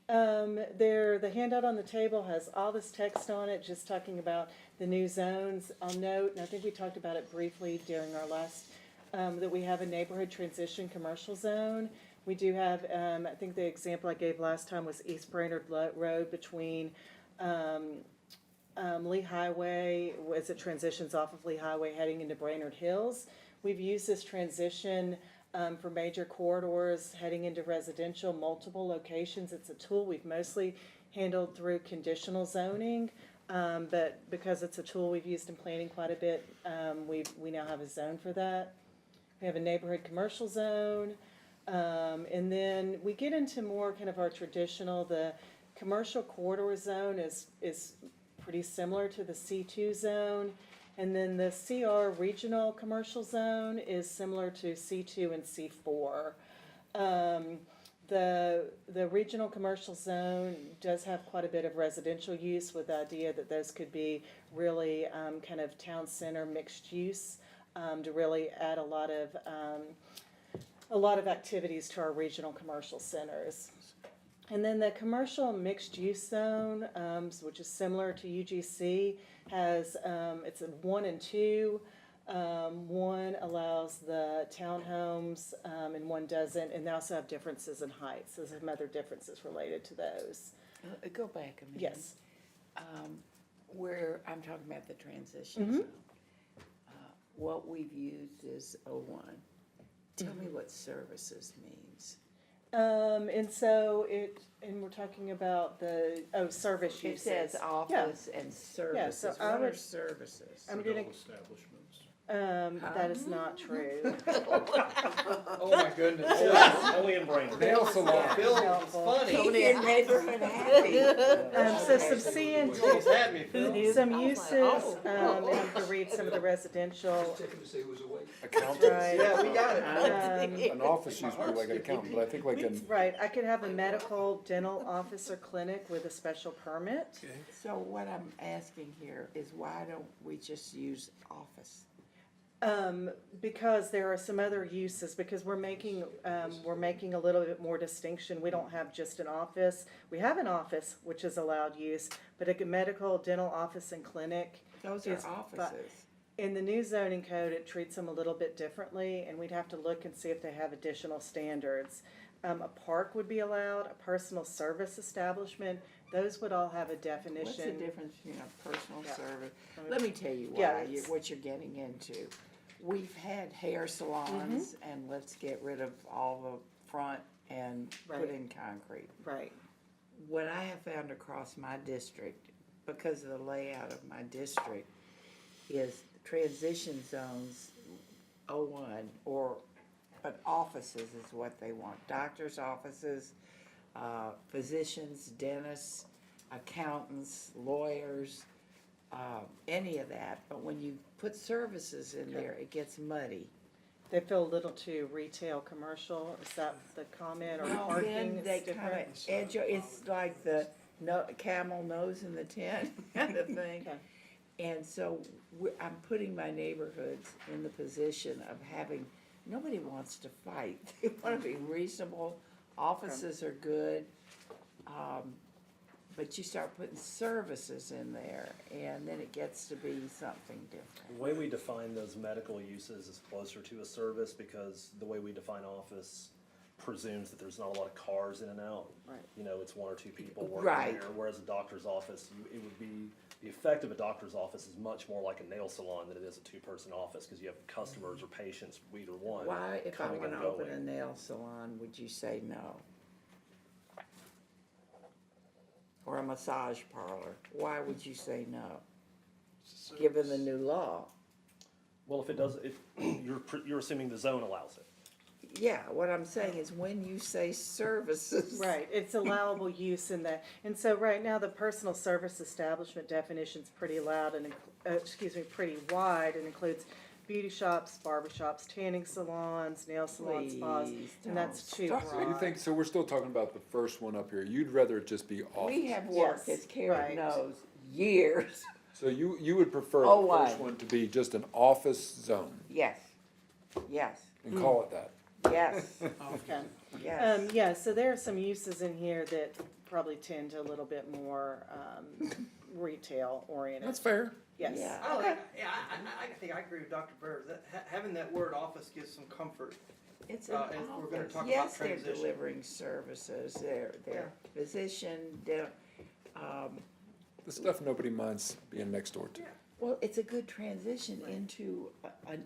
The handout on the table has all this text on it, just talking about the new zones. I'll note, and I think we talked about it briefly during our last, that we have a neighborhood transition commercial zone. We do have, I think the example I gave last time was East Brainerd Road between Lee Highway, as it transitions off of Lee Highway heading into Brainerd Hills. We've used this transition for major corridors heading into residential, multiple locations. It's a tool we've mostly handled through conditional zoning, but because it's a tool we've used in planning quite a bit, we now have a zone for that. We have a neighborhood commercial zone, and then we get into more kind of our traditional, the commercial corridor zone is pretty similar to the C2 zone. And then the CR regional commercial zone is similar to C2 and C4. The regional commercial zone does have quite a bit of residential use with the idea that those could be really kind of town center mixed use to really add a lot of activities to our regional commercial centers. And then the commercial mixed-use zone, which is similar to UGC, has, it's a 1 and 2. One allows the townhomes, and one doesn't, and they also have differences in heights. There's some other differences related to those. Go back a minute. Yes. Where, I'm talking about the transition zone. What we've used is O1. Tell me what services means. And so and we're talking about the, service It uses. says office and services. I What would- are services? I'm gonna, Establishments. that is not true. Oh, my goodness. Only in Brainerd. Nail salon. Phil, it's Helpful. funny. Keep your neighborhood happy. So some C and Almost had me, Phil. some uses, and you can read some of the residential. Checking to see who's awake. Right. Yeah, we got it. An office used to be like an accountant, but I think like an, Right, I could have a medical, dental office or clinic with a special permit. So what I'm asking here is why don't we just use office? Because there are some other uses, because we're making a little bit more distinction. We don't have just an office. We have an office, which is allowed use, but a medical, dental office and clinic. Those is- are offices. In the new zoning code, it treats them a little bit differently, and we'd have to look and see if they have additional standards. A park would be allowed, a personal service establishment, those would all have a definition. What's the difference between a personal Yeah. service? Let me tell you Yeah, why, it's- what you're getting into. We've had hair salons, and let's get rid of all the front and put Right. in concrete. Right, What I have found across my district, because of the layout of my district, is transition zones, O1, but offices is what they want. Doctors' offices, physicians, dentists, accountants, lawyers, any of that. But when you put services in there, it gets muddy. they feel a little too retail commercial, is that the comment, or Well, parking then they is kinda different? it's like the camel nose in the tent kind of thing. Okay. And so I'm putting my neighborhoods in the position of having, nobody wants to fight. They want to be reasonable, offices are good. But you start putting services in there, and then it gets to be something different. The way we define those medical uses is closer to a service, because the way we define office presumes that there's not a lot of cars in and out. Right. You know, it's 1 or 2 people working Right. there, whereas a doctor's office, it would be, the effect of a doctor's office is much more like a nail salon than it is a 2-person office, because you have customers or patients, either one. Why, if I'm coming and gonna open a going. nail salon, would you say no? Or a massage parlor, why would you say no? Given the new law? Well, if it does, if, you're assuming the zone allows it. Yeah, what I'm saying is when you say services. Right, it's allowable use in that, and so right now, the personal service establishment definition's pretty loud and, pretty wide, and includes beauty shops, barber shops, tanning salons, nail salons, spas, Please and that's don't too start. so you broad. think, so we're still talking about the first one up here. You'd rather it just be office. We have worked, Yes, as Karen right. knows, years. So you would prefer Oh, the why? first one to be just an office zone Yes, yes, and call it that? yes, Okay. yes. Yeah, so there are some uses in here that probably tend to a little bit more, retail oriented. That's fair. Yes. Yeah. I don't think, yeah, I think I agree with Dr. Bird, that having that word office gives some comfort. It's an and we're gonna office. talk about Yes, they're transition. delivering services, they're physician, The stuff nobody minds being next door to. well, it's a good transition into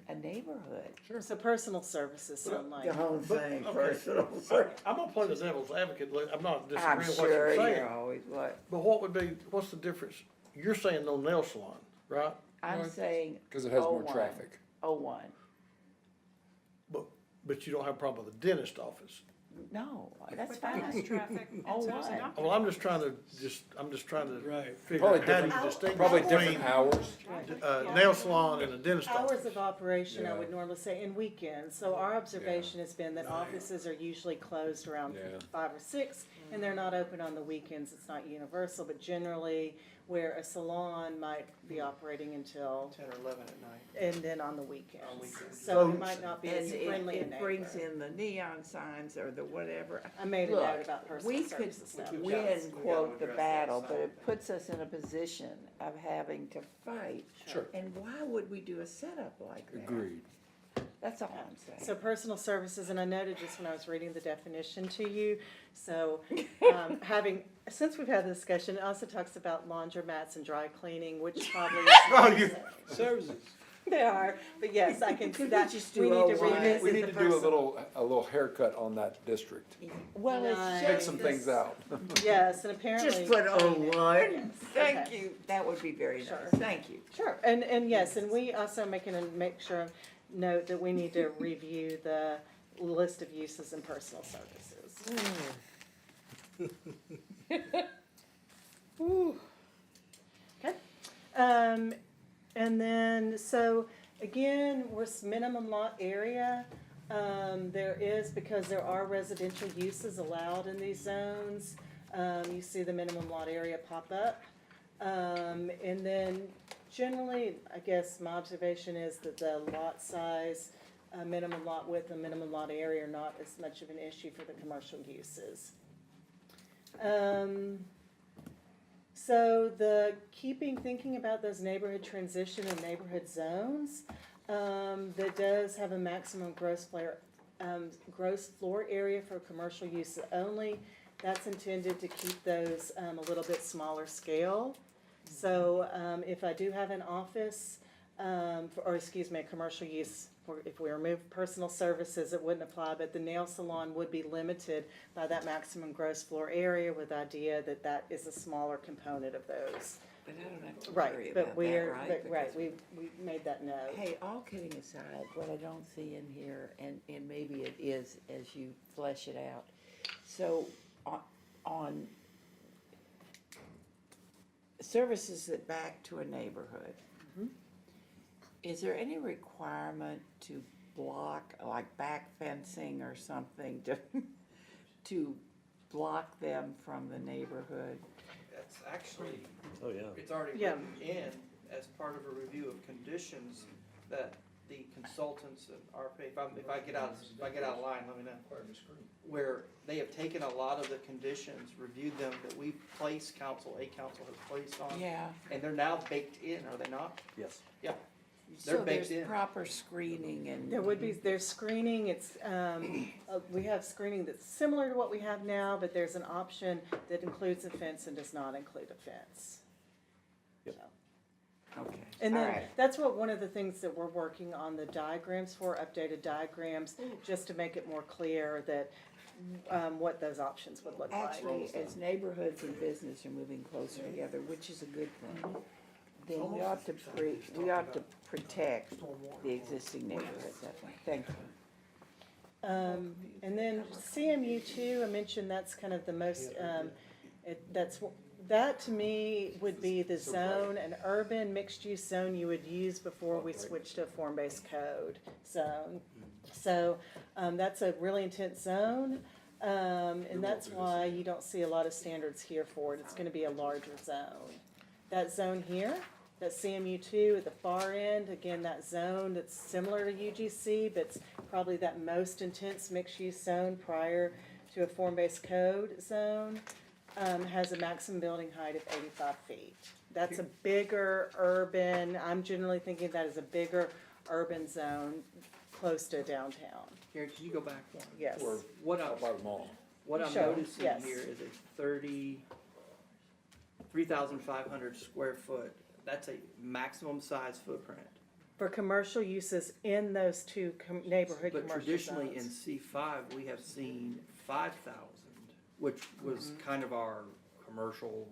a neighborhood. So personal services sound like. The whole thing, okay. personal. I'm gonna play the devil's advocate, I'm not I'm disagreeing with what sure you're saying. you're always, what, But what's the difference? You're saying no nail salon, right? I'm saying. Because it has more 01. traffic. 01. But you don't have a problem with the dentist office. No, that's But that fine. has traffic, and so does a why? doctor. Well, I'm just trying to Right. figure Probably out how do different, you distinguish probably between different hours. nail salon and a dentist office. Hours of operation, I Yeah. would normally say, and weekends, so our observation has been that offices are usually closed around Yeah. 5 or 6, and they're not open on the weekends, it's not universal, but generally, where a salon might be operating until, 10 or 11 at night. and then on the weekends. On weekends. So it might not be And as friendly a it brings neighbor. in the neon signs or the whatever. I made a Look, note about personal we could services stuff. We've win, gotta quote, the address that battle, side but of it puts us in a position of having to fight. Sure. And why would we do a setup like that? Agreed. That's all I'm saying. So personal services, and I noted this when I was reading the definition to you, so, since we've had the discussion, it also talks about laundromats and dry cleaning, which probably is. Services. They are, but yes, I can, Could we that, just we do need to a one? revisit We the need to do personal. a little haircut on that district. Well, it's Nice. Take just, some things out. Yes, and apparently. just put on cleaning. one. Yes, Thank okay. you. That would be very Sure. nice. Thank you. Sure, and yes, and we also make sure, note that we need to review the list of uses in personal services. Okay, and then, so, again, minimum lot area, there is, because there are residential uses allowed in these zones, you see the minimum lot area pop up. And then generally, I guess my observation is that the lot size, minimum lot width and minimum lot area are not as much of an issue for the commercial uses. So thinking about those neighborhood transition and neighborhood zones, that does have a maximum gross floor area for commercial use only. That's intended to keep those a little bit smaller scale. So if I do have an office, a commercial use, if we remove personal services, it wouldn't apply, but the nail salon would be limited by that maximum gross floor area with the idea that that is a smaller component of those. But I don't have to worry Right, but about we're, that, right? we made that note. Hey, all kidding aside, what I don't see in here, and maybe it is as you flesh it out. So on services that back to a neighborhood, is there any requirement to block, like back fencing or something, to block them from the neighborhood? That's actually, Oh, yeah. it's already Yeah. written in as part of a review of conditions that the consultants and RP, if I get out of line, let me know. Where they have taken a lot of the conditions, reviewed them that a council has placed on. Yeah. And they're now baked in, are they not? Yes. Yeah. They're So baked there's in. proper screening and. There would be, there's screening, it's, we have screening that's similar to what we have now, but there's an option that includes a fence and does not include a fence. Yep. So. Okay. And All then, right. that's one of the things that we're working on the diagrams for, updated diagrams, just to make it more clear that, what those options would look like. Actually, as neighborhoods and business are moving closer together, which is a good thing, then we ought to protect the existing neighborhoods, I think. Thank you. And then CMU two, I mentioned that's kind of the most, that to me would be the zone, an urban mixed-use zone you would use before we switch to a form-based code zone. So, that's a really intense zone, and that's why you don't see a lot of standards here for it. It's gonna be a larger zone. That zone here, that CMU two at the far end, again, that zone that's similar to UGC, but it's probably that most intense mixed-use zone prior to a form-based code zone, has a maximum building height of 85 feet. That's a bigger urban, I'm generally thinking that is a bigger urban zone close to downtown. Karen, can you go back one? Yes. Or What out by the mall. I'm Sure, noticing yes. here is a 3,500 square foot, that's a maximum size footprint. For commercial uses in those two neighborhood But commercial traditionally in zones. C5, we have seen 5,000, which was kind of our commercial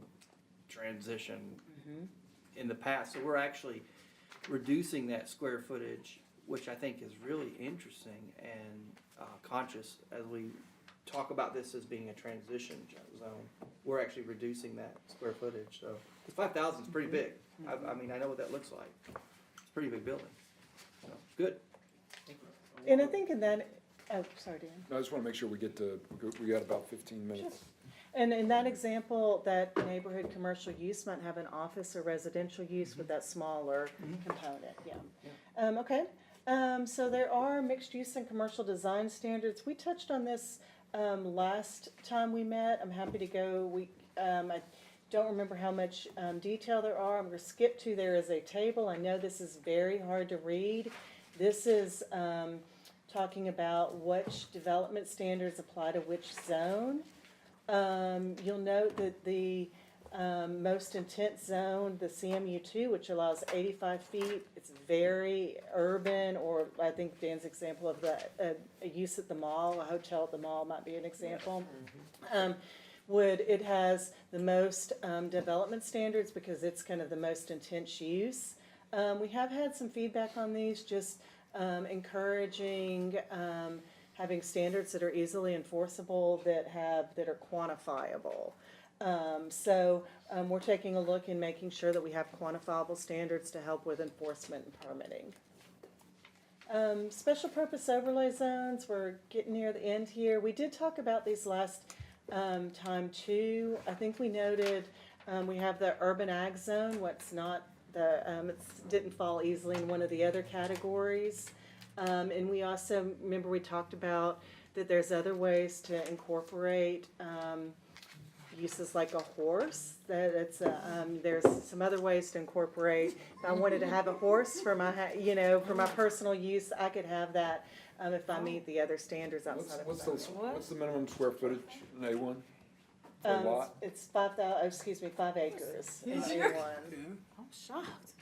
transition in the past. So we're actually reducing that square footage, which I think is really interesting and conscious as we talk about this as being a transition zone. We're actually reducing that square footage. So 5,000 is pretty big. I mean, I know what that looks like. It's a pretty big building. So, good. And I think in that, oh, sorry, Dan. I just want to make sure we got about 15 minutes. And in that example, that neighborhood commercial use might have an office or residential use with that smaller component, yeah. Okay, so there are mixed use and commercial design standards. We touched on this, last time we met. I'm happy to go, I don't remember how much, detail there are. I'm gonna skip to, there is a table. I know this is very hard to read. This is, talking about which development standards apply to which zone. You'll note that the most intense zone, the CMU2, which allows 85 feet, it's very urban, or I think Dan's example of a use at the mall, a hotel at the mall might be an example. It has the most development standards because it's kind of the most intense use. We have had some feedback on these, just encouraging having standards that are easily enforceable, that are quantifiable. We're taking a look and making sure that we have quantifiable standards to help with enforcement and permitting. Special purpose overlay zones, we're getting near the end here. We did talk about these last time too. I think we noted, we have the urban ag zone, what's not it didn't fall easily in one of the other categories. And we also, remember we talked about that there's other ways to incorporate uses like a horse, that it's, there's some other ways to incorporate. If I wanted to have a horse for my, for my personal use, I could have that, if I meet the other standards outside of that. What's the minimum square footage in A1? For a lot? It's 5 acres in A1. I'm shocked.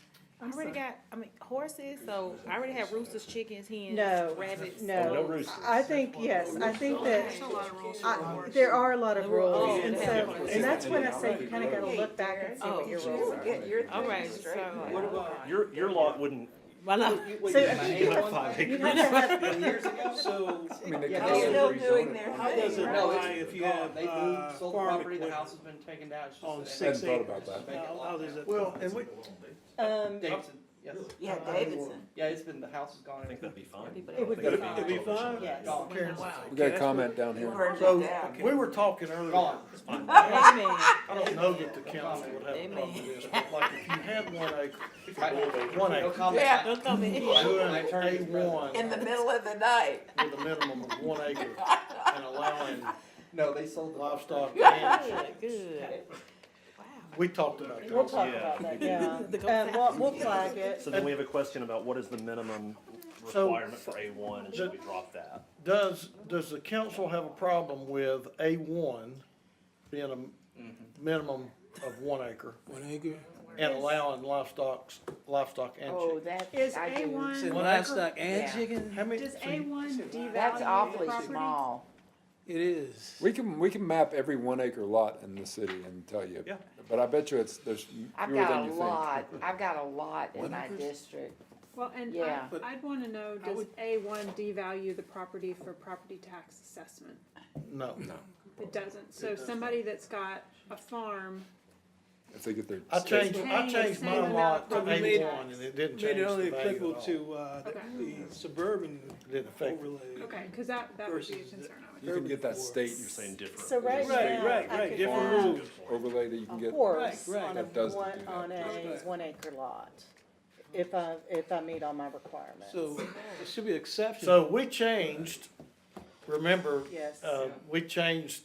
I already got, horses, so I already have roosters, chickens, hens, No, rabbits. No roosters. I think, yes, I think that, There's a lot of rules for horse. there are a lot of rules, Oh, and yeah. so, and that's when I say you kinda gotta look back and see what your rules are. Get your All right, thing straight. so, Your lot wouldn't well, no. So I think you have, you'd have to have, Years ago? So, I mean, they Yeah, could They're they- still rezone doing it. their how does it thing, No, right? apply it's if you gone. have, They moved, sold the farm property, the equipment house has been taken down. It's just on an- 6 Hadn't thought acres? about that. How does it? Well, and we, Davidson, yes. Yeah, Davidson. Yeah, it's been, the house is gone. I think that'd be fine. it would be It'd fine. be fine? Yes. Gone. We got a comment down here. Burned so, it down. we were talking earlier, Gone. Amen. I don't know that the council would have a problem with this, but like if you had 1 acre, 1 No acre, comment. Yeah. Don't come in. doing A1 In the middle of the night. with a minimum of 1 acre and allowing No, they sold the. livestock and, Good, good. Wow. we talked about We'll that. talk Yeah. about that, yeah. The goat We'll flag it. So then we have a question about what is the minimum So- requirement for A1, and should we drop that? Does the council have a problem with A1 being a minimum of 1 acre 1 acre? and allowing livestock and Oh, chicken? that, Is I do. A1 Said One livestock Yeah. and chicken? How many? Does so you- A1 devalue That's the awfully property? small. It is. We can map every 1 acre lot in the city and tell you. Yeah. But I bet you there's I've fewer than got a you think. lot, I've got a lot in my acres? district. Well, and Yeah. I'd wanna know, I does would- A1 devalue the property for property tax assessment? No. It doesn't, so somebody that's got a farm, If they get their. I changed Paying my the same lot to amount for the A1 and it didn't Made change it only the value applicable at all. to, Okay. the suburban It didn't affect it. overlay. okay, cause that would be a Versus concern I would You can get that Urban state You're saying different. So right Right, now, right, I right, could different have rules. overlay that you can a get. horse Right, right. on a That doesn't one, do that. on a Right. 1 acre lot, if I meet all my requirements. So, there should be exceptions. So we changed, remember, Yes. we changed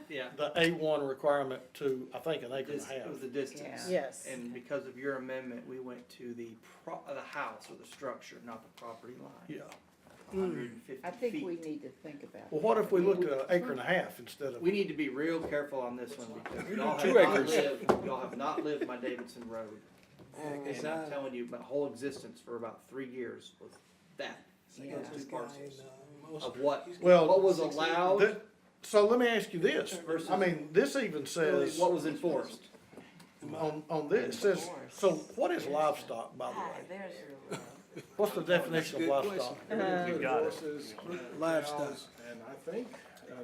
Yeah. the A1 requirement to, I think, an acre and a It was half. the distance. Yes. And because of your amendment, we went to the house or the structure, not the property line. Yeah. 150 I think feet. we need to think about Well, it. what if we looked at an acre and a half instead of? We need to be real careful on this one because y'all have 2 not acres. lived, y'all have not lived my Davidson Road. And I'm telling you, my whole existence for about 3 years was that. Yeah. Those two This guy parcels in, of what Well, was allowed Th- So let me ask you this, versus I mean, this even says, what was enforced. on this, it says, so what is livestock, by the Hi, way? there's your, What's the definition of Good livestock? You got it. Horses, Livestock. cows, and I think,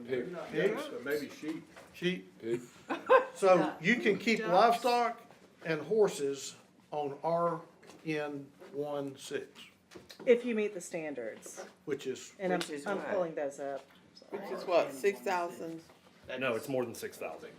Pig. Pigs? maybe sheep. Sheep? Pig. So you can keep Ducks. livestock and horses on RN16, If you meet the standards, which is, and Which is I'm what? pulling those up. Which is what, 6,000? That No, just- it's more than 6,000.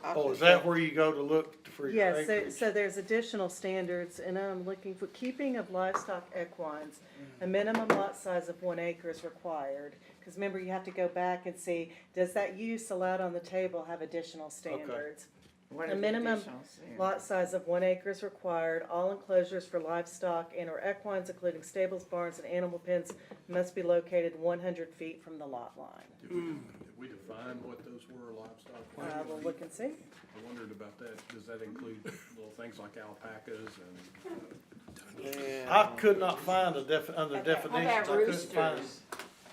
Oh, is that where you go to look for your Yes, acreage? so there's additional standards, and I'm looking for keeping of livestock equines. A minimum lot size of 1 acre is required, because remember, you have to go back and see, does that use allowed on the table have additional standards? What A are the minimum additional standards? Lot size of 1 acre is required. All enclosures for livestock and or equines, including stables, barns, and animal pens, must be located 100 feet from the lot line. Did we define what those were, livestock? We'll look and see. I wondered about that. Does that include little things like alpacas and? I could not find under How definitions, about I couldn't find, roosters?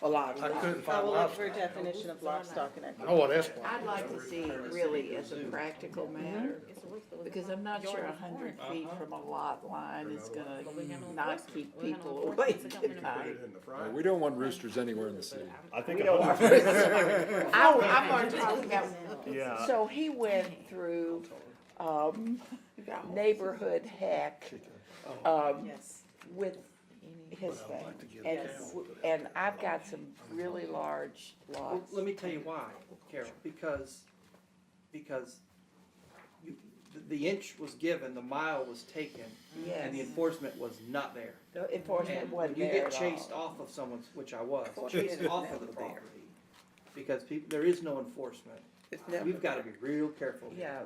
A lot. I couldn't I find will look for a livestock. definition of livestock and I equine. know what that's for. I'd like to see really as a practical matter, because I'm not sure 100 feet from a lot line is gonna not keep people awake at Put night. it in the front. We don't want roosters anywhere in the city. I think, I'm gonna talk about, yeah, so he went through, neighborhood hack, Yes. with his thing. And I've got some really large Well, lots. let me tell you why, Carol, because you, the inch was given, the mile was taken, and the Yes. enforcement was not there. The enforcement And wasn't when you there get at chased all. off of someone's, which I was, Enforcement chased is off of the never there. property, because people, there is no enforcement. It's never We've gotta be real careful. Yeah,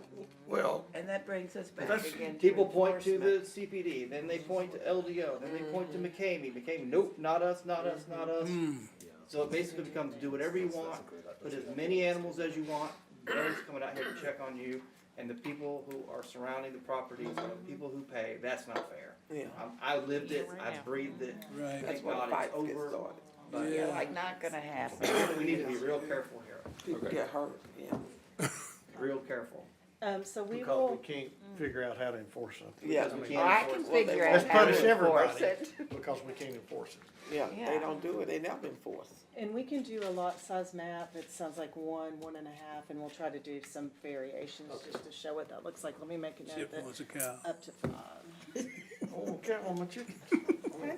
Well, and that brings us back That's- again to People point to the enforcement. CPD, then they point to LDO, then they point to McCamey, nope, not us, not us, not us. So it basically becomes do whatever you want, put as many animals as you want, nobody's coming out here to check on you, and the people who are surrounding the properties are the people who pay, that's not fair. Yeah. I lived it, I breathed it, Right. That's thank when God fights it's get over, started. but Yeah, like not gonna happen. we need to be real careful here, People Okay. get hurt, yeah. real careful. So we because will, we can't figure out how to enforce something. Yeah. We Oh, can't I enforce can it. figure Let's out how punish to enforce everybody. it. Because we can't enforce it. Yeah, Yeah. they don't do it, they never enforce. and we can do a lot size map. It sounds like 1.5, and we'll try to do some variations just to show what that looks like. Let me make a note Shit that wants a cow. up to 5. Oh, cat on my chicken.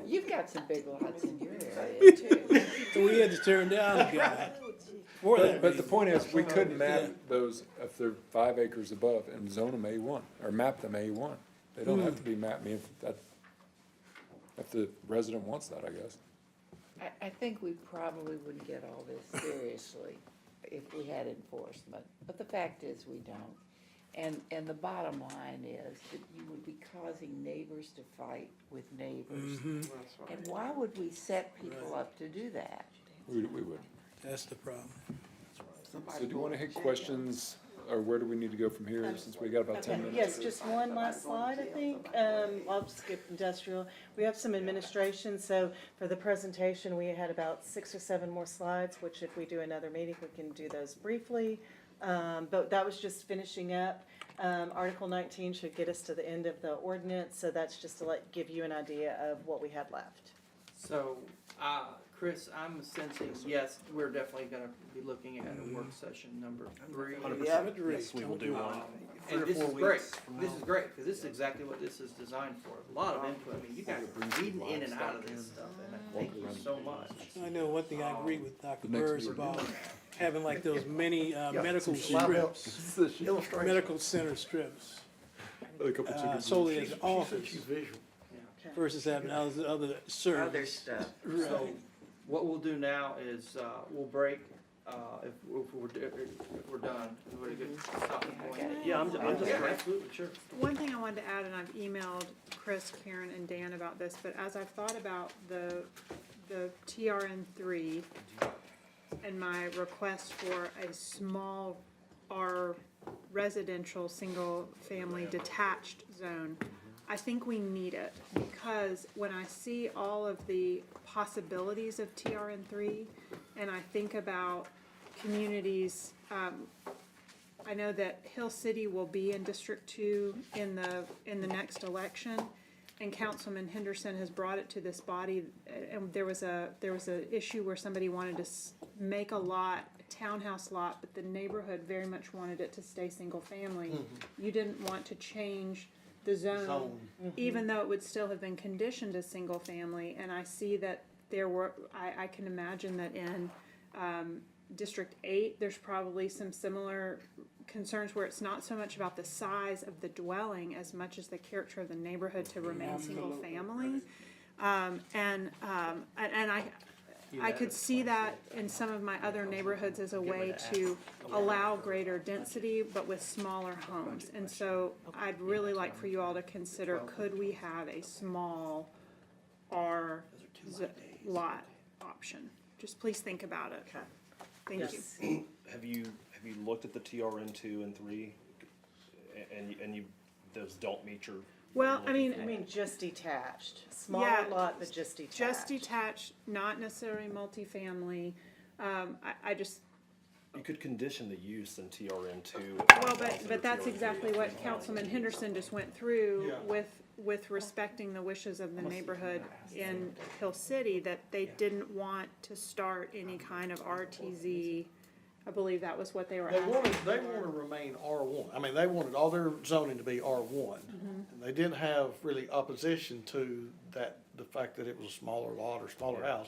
You've got some big lots in your area too. So we had to turn down the guy. For that But the reason. point is, we could map those if they're 5 acres above and zone them A1, or map them A1. They don't have to be mapped, if the resident wants that, I guess. I think we probably wouldn't get all this seriously if we had enforcement, but the fact is we don't. And the bottom line is that you would be causing neighbors to fight with neighbors. And why would we set people up to do that? We would. That's the problem. So do you wanna hit questions, or where do we need to go from here, since we got about 10 Okay, minutes? yes, just one last slide, I think. I'll skip industrial. We have some administration, so for the presentation, we had about 6 or 7 more slides, which if we do another meeting, we can do those briefly. But that was just finishing up. Article 19 should get us to the end of the ordinance, so that's just to give you an idea of what we had left. So, Chris, I'm sensing, yes, we're definitely gonna be looking at a work session number 3. 100%. Yes, we will do one. And this is great, this is great, because this is exactly what this is designed for, a lot of input, I mean, you guys are reading in and out of this stuff, and I thank you so much. I know one thing I agree with Dr. The next Burrs meeting. about having like those many medical Slide help. strips, Illustration. medical center strips, A couple chickens. solely as She's office visual. versus having other Other service. stuff. So, what we'll do now is, we'll break, if we're done, we're good stopping point. Yeah, I'm just Yeah, absolutely, sure. One thing I wanted to add, and I've emailed Chris, Karen, and Dan about this, but as I've thought about the TRN3 and my request for a small R residential, single-family detached zone, I think we need it, because when I see all of the possibilities of TRN3, and I think about communities, I know that Hill City will be in District 2 in the next election, and Councilman Henderson has brought it to this body, and there was a issue where somebody wanted to make a lot, a townhouse lot, but the neighborhood very much wanted it to stay single-family. You didn't want to change the zone, even though it would still have been conditioned as single-family, and I see that there were, I can imagine that in District 8, there's probably some similar concerns where it's not so much about the size of the dwelling as much as the character of the neighborhood to remain single family. And I could see that in some of my other neighborhoods as a way to allow greater density, but with smaller homes. And so I'd really like for you all to consider, could we have a small lot option? Just please think about it. Thank you. Have you looked at the TRN 2 and 3, and you those don't meet your? Well, I mean, I mean, just detached, small Yeah, lot, but just detached. just detached, not necessarily multifamily. I just, You could condition the use in TRN 2. well, but that's exactly what Councilman Henderson just went through with respecting the wishes of the neighborhood in Hill City, that they didn't want to start any kind of RTZ. I believe that was what they were They asking. wanted to remain R1. I mean, they wanted all their zoning to be R1. And they didn't have really opposition to that, the fact that it was a smaller lot or smaller house.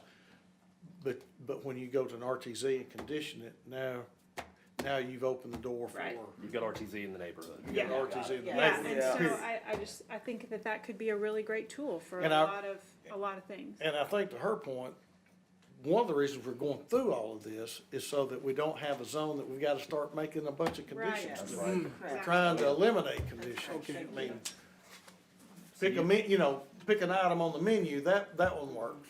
But when you go to an RTZ and condition it, now you've opened the door for. Right. You've got RTZ in the neighborhood. Yeah. RTZ in the Yeah, neighborhood. and so I think that could be a really great tool for a And I- lot of things. And I think to her point, one of the reasons we're going through all of this is so that we don't have a zone that we've got to start making a bunch of conditions to. Right. Exactly. Trying to eliminate conditions. I mean, pick an item on the menu, that one works.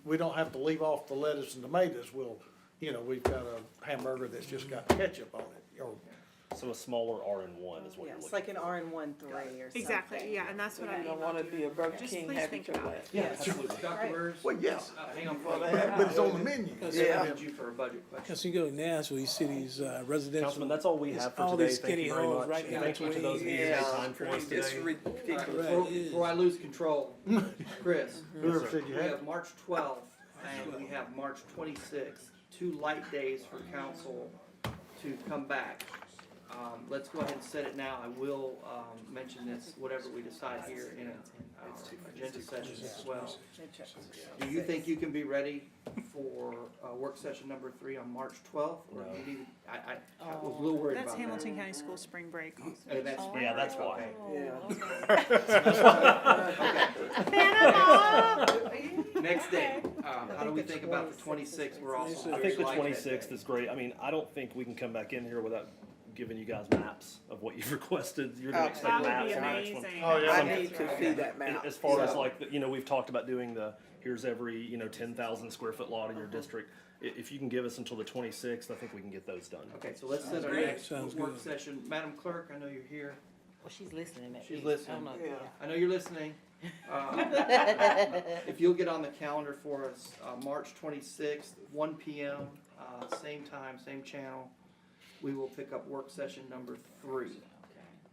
We don't have to leave off the lettuce and tomatoes. We've got a hamburger that's just got ketchup on it, or So a smaller RN1 is what Yeah, you're it's looking like an RN 1-3 or something. Exactly, yeah, and that's what I You mean. don't wanna be a Burger Just King, please have think it your about way. it. Yes. Dr. Burrs? Well, yeah. Hang on for Well, a they minute. have- but it's on the menu. Yeah. Need you for a budget question. Yes, you go to Nashville, you see these residential. Councilman, that's all we have for all today. these Thank you skinny very homes much. right down Thank each of those of you who made time for us It's today. ridiculous. Right. Before I lose control, Chris, Whoever said you we had. have March 12th and we have March 26th, 2 light days for council to come back. Let's go ahead and set it now. I will mention this, whatever we decide here in our agenda session as well. Do you think you can be ready for work session number 3 on March 12th? Or do you need, I was a little worried about That's that. Hamilton County School spring break. Oh, that's Yeah, that's why. okay. Next day, how do we think about the 26th? We're also I very think the light that 26th day. is great. I mean, I don't think we can come back in here without giving you guys maps of what you've requested. You're gonna expect That would maps be in the next one. amazing. Oh, yeah. I need to see that map. As far as like, we've talked about doing here's every, 10,000 square foot lot in your district. If you can give us until the 26th, I think we can get those done. Okay, so let's set our great. next Sounds work good. session. Madam Clerk, I know you're here. Well, she's listening. She's listening. Yeah. I know you're listening. If you'll get on the calendar for us, March 26th, 1 PM, same time, same channel, we will pick up work session number 3.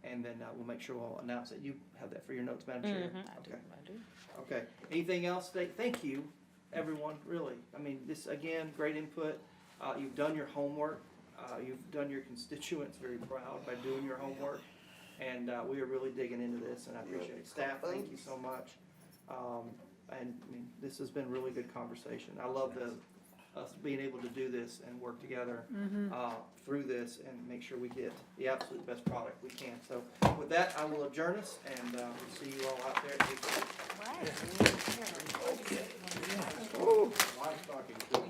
And then we'll make sure we'll announce it. You have that for your notes, Madam Chair? Okay. I do. Okay. Anything else today? Thank you, everyone, really. I mean, this, again, great input. You've done your homework. You've done your constituents very proud by doing your homework. And we are really digging into this, and I appreciate it. Staff, thank you so much. And I mean, this has been really good conversation. I love us being able to do this and work together through this and make sure we get the absolute best product we can. So with that, I will adjourn us, and we'll see you all out there at 8:30. Okay. Livestock included.